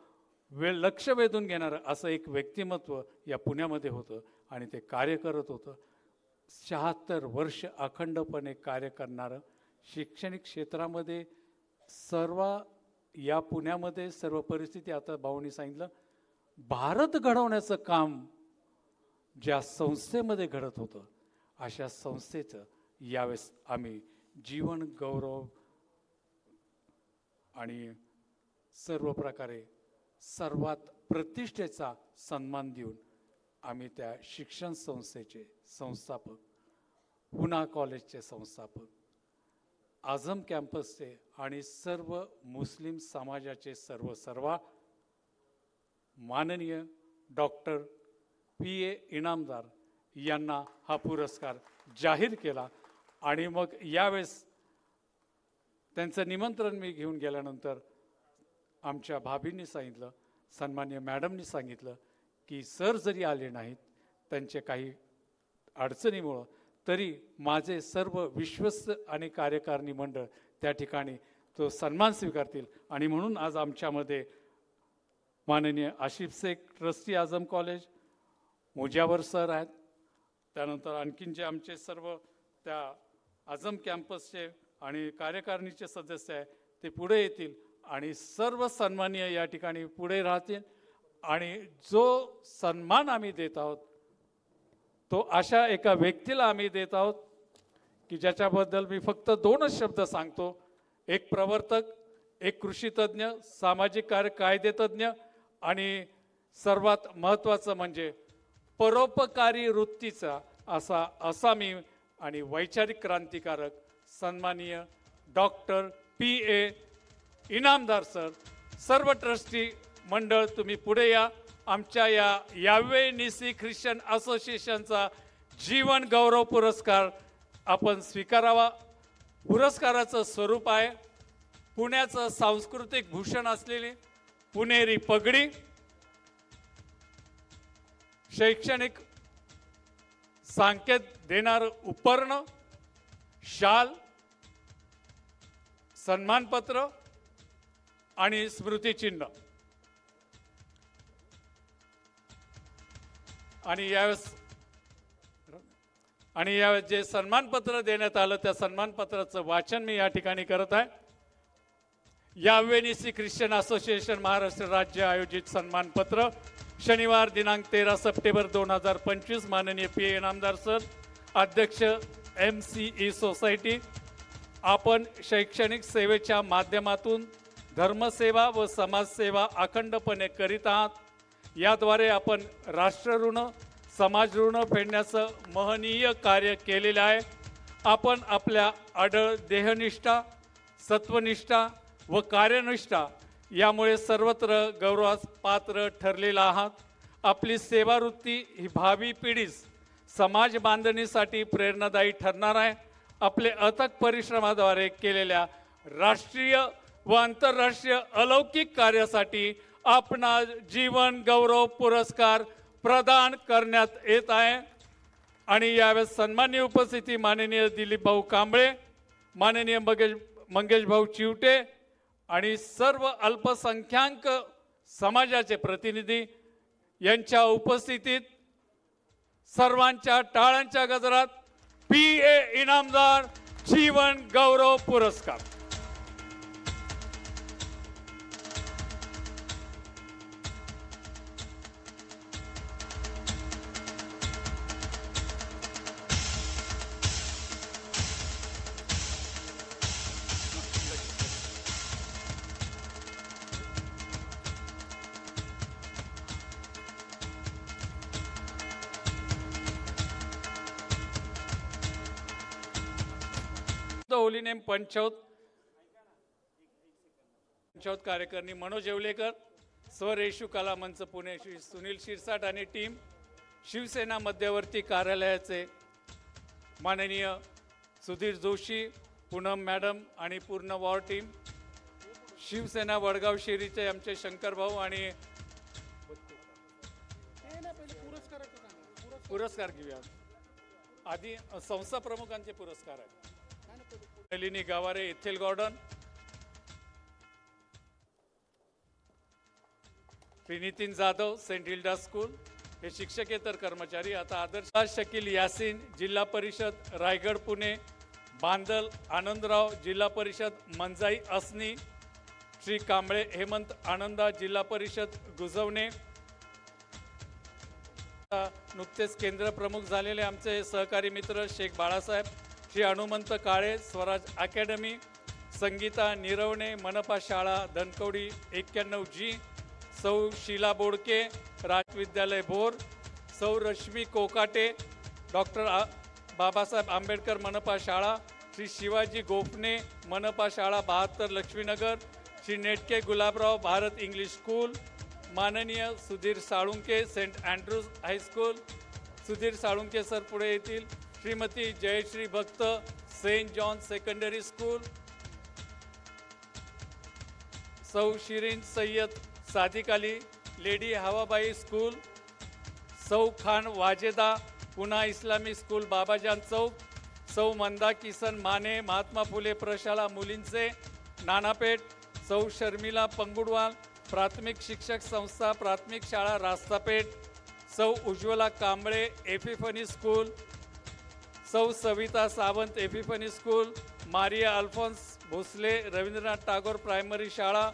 लक्ष वेधून घेणारं असं एक व्यक्तिमत्व या पुण्यामध्ये होतं आणि ते कार्य करत होतं. 76 वर्ष अखंडपणे कार्य करणारं शैक्षणिक क्षेत्रामध्ये सर्व या पुण्यामध्ये सर्व परिस्थिती आता भाऊंनी सांगितलं भारत घडवण्याचं काम ज्या संस्थेमध्ये घडत होतं अशा संस्थेचं यावेळेस आम्ही जीवन गौरव आणि सर्व प्रकारे सर्वात प्रतिष्ठेचा सन्मान देऊन आम्ही त्या शिक्षण संस्थेचे संस्थापक, पुना कॉलेजचे संस्थापक, आझम कॅम्पसचे आणि सर्व मुस्लिम समाजाचे सर्वा माननीय डॉक्टर PA इनामदार यांना हा पुरस्कार जाहीर केला. आणि मग यावेळेस त्यांचं निमंत्रण मी घेऊन गेल्यानंतर आमच्या भाभींनी सांगितलं, सन्मान्य मॅडमनी सांगितलं की सर जरी आले नाहीत त्यांचे काही अडचणीमुळं तरी माझे सर्व विश्वस्त आणि कार्यकारिणी मंडळ त्या ठिकाणी तो सन्मान स्वीकारतील. आणि म्हणून आज आमच्यामध्ये माननीय Ashif Shaikh trustee Azam college, Mujawar sir आहेत, त्यानंतर आणखीन जे आमचे सर्व त्या आझम कॅम्पसचे आणि कार्यकारिणीचे सदस्य आहे ते पुढे येतील आणि सर्व सन्माननीय या ठिकाणी पुढे राहतील. आणि जो सन्मान आम्ही देत आहोत तो अशा एका व्यक्तीला आम्ही देत आहोत की ज्याच्याबद्दल मी फक्त 2च शब्द सांगतो. एक प्रवर्तक, एक कृषीतज्ञ, सामाजिक कार्य कायदेतज्ञ आणि सर्वात महत्त्वाचं म्हणजे परोपकारी वृत्तीचा असा मी आणि वैचारिक क्रांतिकारक सन्माननीय डॉक्टर PA इनामदार सर, सर्व ट्रस्टी मंडळ तुम्ही पुढे या. आमच्या या यावे निसी ख्रिश्चन असोसिएशनचा जीवन गौरव पुरस्कार आपण स्वीकारावा. पुरस्काराचं स्वरूप आहे पुण्याचं सांस्कृतिक भूषण असलेली पुणेरी पगडी, शैक्षणिक संकेत देणारं उपर्ण, शाल, सन्मानपत्र आणि स्मृतिचिन्ह. आणि यावेळेस जे सन्मानपत्र देण्यात आलं त्या सन्मानपत्राचं वाचन मी या ठिकाणी करत आहे. यावे निसी ख्रिश्चन असोसिएशन महाराष्ट्र राज्य आयोजित सन्मानपत्र शनिवार दिनांक 13 सप्टेंबर 2025. माननीय PA इनामदार सर, अध्यक्ष MCE सोसायटी. आपण शैक्षणिक सेवेच्या माध्यमातून धर्मसेवा व समाजसेवा अखंडपणे करीत आहात. याद्वारे आपण राष्ट्र ऋण, समाज ऋण फेडण्याचं महनीय कार्य केलेलं आहे. आपण आपल्या अढळ देहनिष्ठा, सत्वनिष्ठा व कार्यनिष्ठा यामुळे सर्वत्र गौरवास पात्र ठरलेला आहात. आपली सेवावृत्ती ही भावी पिढीस समाज बांधणीसाठी प्रेरणादायी ठरणार आहे. आपले अथक परिश्रमाद्वारे केलेल्या राष्ट्रीय व आंतरराष्ट्रीय अलौकिक कार्यासाठी आपणा जीवन गौरव पुरस्कार प्रदान करण्यात येत आहे. आणि यावेळेस सन्माननीय उपस्थिती माननीय दिलीप भाऊ कांबळे, माननीय मंगेश भाऊ चिवटे आणि सर्व अल्पसंख्याक समाजाचे प्रतिनिधी यांच्या उपस्थितीत सर्वांच्या टाळ्यांच्या गजरात PA इनामदार जीवन गौरव पुरस्कार. होली नेम पंचौत कार्यकारिणी मनोज येवलेकर, स्वर येशू कला मंच पुणे श्री सुनील शिरसाट आणि टीम, शिवसेना मध्यवर्ती कार्यालयाचे माननीय सुधीर जोशी, पूनम मॅडम आणि पूर्ण वॉर्ड टीम, शिवसेना वडगाव शेरीचे आमचे शंकर भाऊ आणि पुरस्कार घेऊया. आधी संस्था प्रमुखांचे पुरस्कार आहेत. Nalini Gaware, Ethel Garden, Nitin Jadhav, saint Hilda school हे शिक्षकेतर कर्मचारी. आता आदर्श शकील यासीन, जिल्हा परिषद रायगड पुणे, बांदल आनंदराव, जिल्हा परिषद मंजाई असनी, श्री कांबळे हेमंत आनंदा, जिल्हा परिषद गुजवणे. नुकतेच केंद्र प्रमुख झालेले आमचे सहकारी मित्र शेख बाळासाहेब, श्री हनुमंत काळे, स्वराज अकॅडमी, संगीता निरवणे, मनपा शाळा धनकवडी 91G, सौ शीला बोडके, राजविद्यालय भोर, सौ रश्मी कोकाटे, डॉक्टर बाबासाहेब आंबेडकर मनपा शाळा, श्री शिवाजी गोपने, मनपा शाळा 72 लक्ष्मीनगर, श्री नेटके गुलाबराव, भारत इंग्लिश स्कूल, माननीय Sudhir Salunke, saint Andrew's high school. Sudhir Salunke sir पुढे येतील. श्रीमती जयश्री भक्त, सेंट जॉन सेकंडरी स्कूल, सौ शिरीन सय्यद सादिक अली, लेडी हवाबाई स्कूल, सौ खान वाजेदा, पुना इस्लामी स्कूल बाबाजान चौक, सौ मंदा किसन माने, महात्मा फुले प्रशाला मुलींचे नानापेठ, सौ शर्मिला पंगुडवाल, प्राथमिक शिक्षक संस्था प्राथमिक शाळा रास्तापेठ, सौ उज्ज्वला कांबळे, एपिफनी स्कूल, सौ Savita Sawant, Epiphany school, Maria Alphonse Bhosale, Rabindranath Tagore primary शाळा,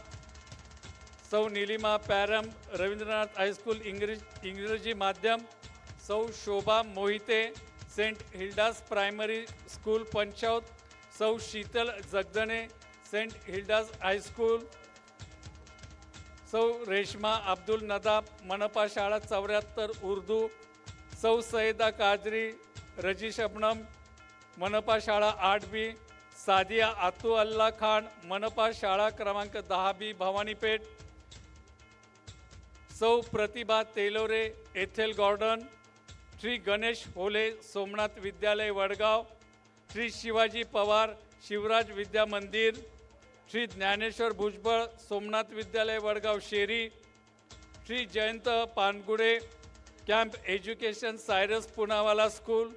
सौ नीलिमा पॅरम, रवींद्रनाथ हायस्कूल इंग्रजी माध्यम, सौ Shobha Mohite, Saint Hilda's primary school पंचावत, सौ Sheetal Jagdane, Saint Hilda's high school, सौ रेशमा अब्दुल नदाब, मनपा शाळा 74 उर्दू, सौ सैदा कादरी, रजी शबनम, मनपा शाळा 8B, सादिया आतू अल्ला खान, मनपा शाळा क्रमांक 10B भवानीपेठ, सौ प्रतिभा तेलोरे, एथेल गार्डन, श्री गणेश होले, सोमनाथ विद्यालय वडगाव, श्री शिवाजी पवार, शिवराज विद्या मंदिर, श्री ज्ञानेश्वर भुजबळ, सोमनाथ विद्यालय Vadgaon Sheri, Shri Jayant Pangude, camp education Cyrus Poonawalla school,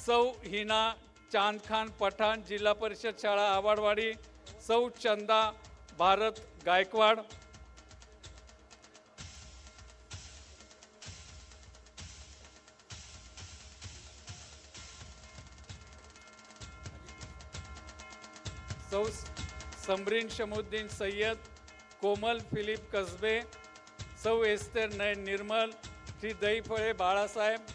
सौ हिना चांदखान पठाण, जिल्हा परिषद शाळा आवाडवाडी, सौ चंदा भारत गायकवाड, सौ समरीन शमुद्दीन सय्यद, कोमल फिलिप कसबे, सौ एस्तेर नयन निर्मल, श्री दहीफळे बाळासाहेब,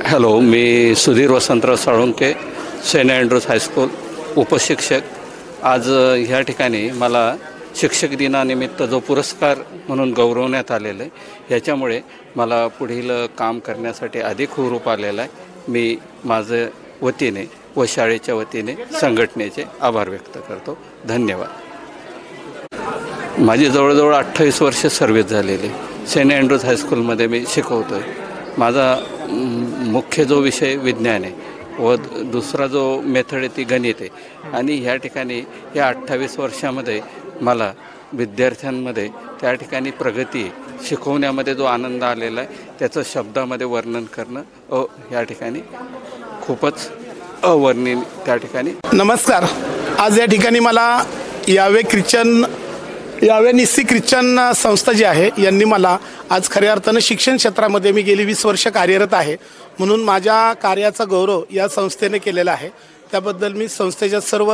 हॅलो, मी Sudhir Vasantrao Salunke, saint Andrew's high school उपशिक्षक. आज ह्या ठिकाणी मला शिक्षक दिनानिमित्त जो पुरस्कार म्हणून गौरवण्यात आलेलं आहे, ह्याच्यामुळे मला पुढील काम करण्यासाठी अधिक हुरूप आलेला आहे. मी माझं वतीने व शाळेच्या वतीने संघटनेचे आभार व्यक्त करतो. धन्यवाद. माझी जवळजवळ 28 वर्ष सर्व्हिस झालेली. सेंट अँड्रूज हायस्कूलमध्ये मी शिकवतो आहे. माझा मुख्य जो विषय विज्ञान आहे व दुसरा जो मेथड आहे ती गणित आहे. आणि ह्या ठिकाणी या 28 वर्षामध्ये मला विद्यार्थ्यांमध्ये त्या ठिकाणी प्रगती शिकवण्यामध्ये जो आनंद आलेला आहे त्याचं शब्दामध्ये वर्णन करणं या ठिकाणी खूपच अवर्णनीय त्या ठिकाणी. नमस्कार. आज या ठिकाणी मला यावे निस्सी ख्रिश्चन संस्था जी आहे यांनी मला आज खऱ्या अर्थानं शिक्षण क्षेत्रामध्ये मी गेली 20 वर्ष कार्यरत आहे म्हणून माझ्या कार्याचा गौरव या संस्थेने केलेला आहे. त्याबद्दल मी संस्थेच्या सर्व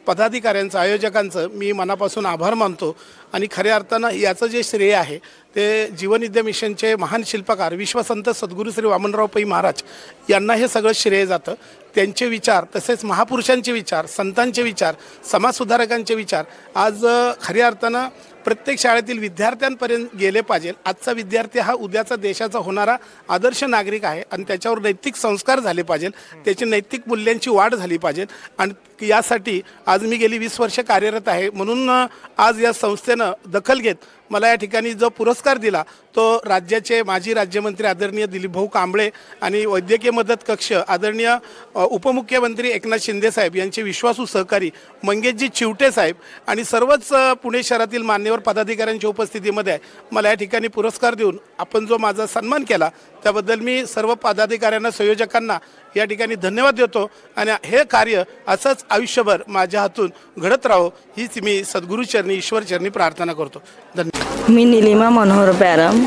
पदाधिकाऱ्यांचं, आयोजकांचं मी मनापासून आभार मानतो. आणि खऱ्या अर्थानं याचं जे श्रेय आहे ते जीवनविद्या मिशनचे महान शिल्पकार विश्वसंत सद्गुरू श्री वामनराव पै महाराज यांना हे सगळं श्रेय जातं. त्यांचे विचार, तसेच महापुरुषांचे विचार, संतांचे विचार, समाजसुधारकांचे विचार आज खऱ्या अर्थानं प्रत्येक शाळेतील विद्यार्थ्यांपर्यंत गेले पाहिजे. आजचा विद्यार्थी हा उद्याचा देशाचा होणारा आदर्श नागरिक आहे आणि त्याच्यावर नैतिक संस्कार झाले पाहिजे, त्याची नैतिक मूल्यांची वाढ झाली पाहिजे. आणि यासाठी आज मी गेली 20 वर्ष कार्यरत आहे. म्हणून आज या संस्थेनं दखल घेत मला या ठिकाणी जो पुरस्कार दिला तो राज्याचे माजी राज्यमंत्री आदरणीय दिलीपभाऊ कांबळे आणि वैद्यकीय मदत कक्ष आदरणीय उपमुख्यमंत्री एकनाथ शिंदे साहेब यांचे विश्वासू सहकारी मंगेशजी चिवटे साहेब आणि सर्वच पुणे शहरातील मान्यवर पदाधिकाऱ्यांच्या उपस्थितीमध्ये मला या ठिकाणी पुरस्कार देऊन आपण जो माझा सन्मान केला त्याबद्दल मी सर्व पदाधिकाऱ्यांना, संयोजकांना या ठिकाणी धन्यवाद देतो. आणि हे कार्य असंच आयुष्यभर माझ्या हातून घडत राहो हीच मी सद्गुरूचरणी, ईश्वरचरणी प्रार्थना करतो. धन्यवाद. मी निलिमा मनोहर पॅरम,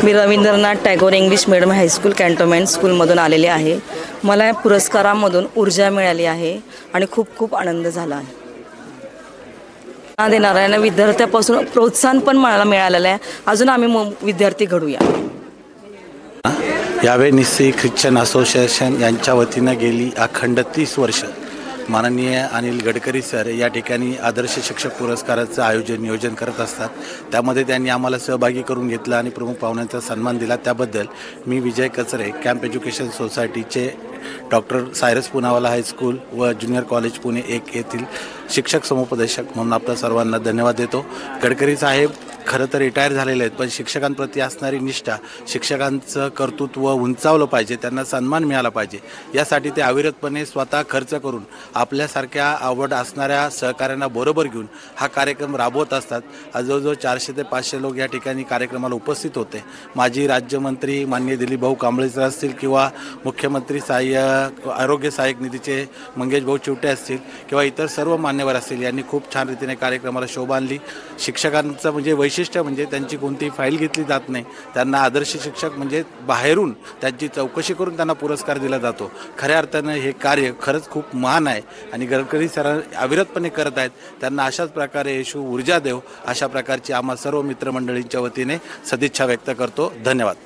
मी Rabindranath Tagore English medium high school cantonment स्कूलमधून आलेले आहे. मला या पुरस्कारामधून ऊर्जा मिळाली आहे आणि खूप खूप आनंद झाला आहे. देणाऱ्या विद्यार्थ्यापासून प्रोत्साहन पण मला मिळालेलं आहे. अजून आम्ही विद्यार्थी घडूया. यावेनिसी ख्रिश्चन असोसिएशन यांच्या वतीनं गेली अखंड 30 वर्ष माननीय अनिल गडकरी सर या ठिकाणी आदर्श शिक्षक पुरस्काराचं नियोजन करत असतात. त्यामध्ये त्यांनी आम्हाला सहभागी करून घेतलं आणि प्रमुख पाहुण्यांचा सन्मान दिला. त्याबद्दल मी विजय कचरे, कॅम्प एज्युकेशन सोसायटीचे डॉक्टर सायरस पुनावाला हायस्कूल व ज्युनियर कॉलेज पुणे 1 येथील शिक्षक समुपदेशक म्हणून आपल्या सर्वांना धन्यवाद देतो. गडकरी साहेब खरं तर रिटायर झालेले आहेत, पण शिक्षकांप्रती असणारी निष्ठा, शिक्षकांचं कर्तृत्व उंचावलं पाहिजे, त्यांना सन्मान मिळाला पाहिजे यासाठी ते अविरतपणे स्वतः खर्च करून आपल्यासारख्या आवड असणाऱ्या सहकाऱ्यांना बरोबर घेऊन हा कार्यक्रम राबवत असतात. आज जवळजवळ 400 ते 500 लोक या ठिकाणी कार्यक्रमाला उपस्थित होते. माजी राज्यमंत्री माननीय दिलीपभाऊ कांबळे सर असतील किंवा मुख्यमंत्री आरोग्य सहाय्यक निधीचे मंगेशभाऊ चिवटे असतील किंवा इतर सर्व मान्यवर असतील, यांनी खूप छान रीतीने कार्यक्रमाला शोभा आणली. शिक्षकांचं म्हणजे वैशिष्ट्य म्हणजे त्यांची कोणतीही फाईल घेतली जात नाही. त्यांना आदर्श शिक्षक म्हणजे बाहेरून त्यांची चौकशी करून त्यांना पुरस्कार दिला जातो. खऱ्या अर्थानं हे कार्य खरंच खूप महान आहे आणि गडकरी सर अविरतपणे करत आहेत. त्यांना अशाच प्रकारे येशू ऊर्जा देव अशा प्रकारची आम्हा सर्व मित्रमंडळींच्या वतीने सदिच्छा व्यक्त करतो. धन्यवाद.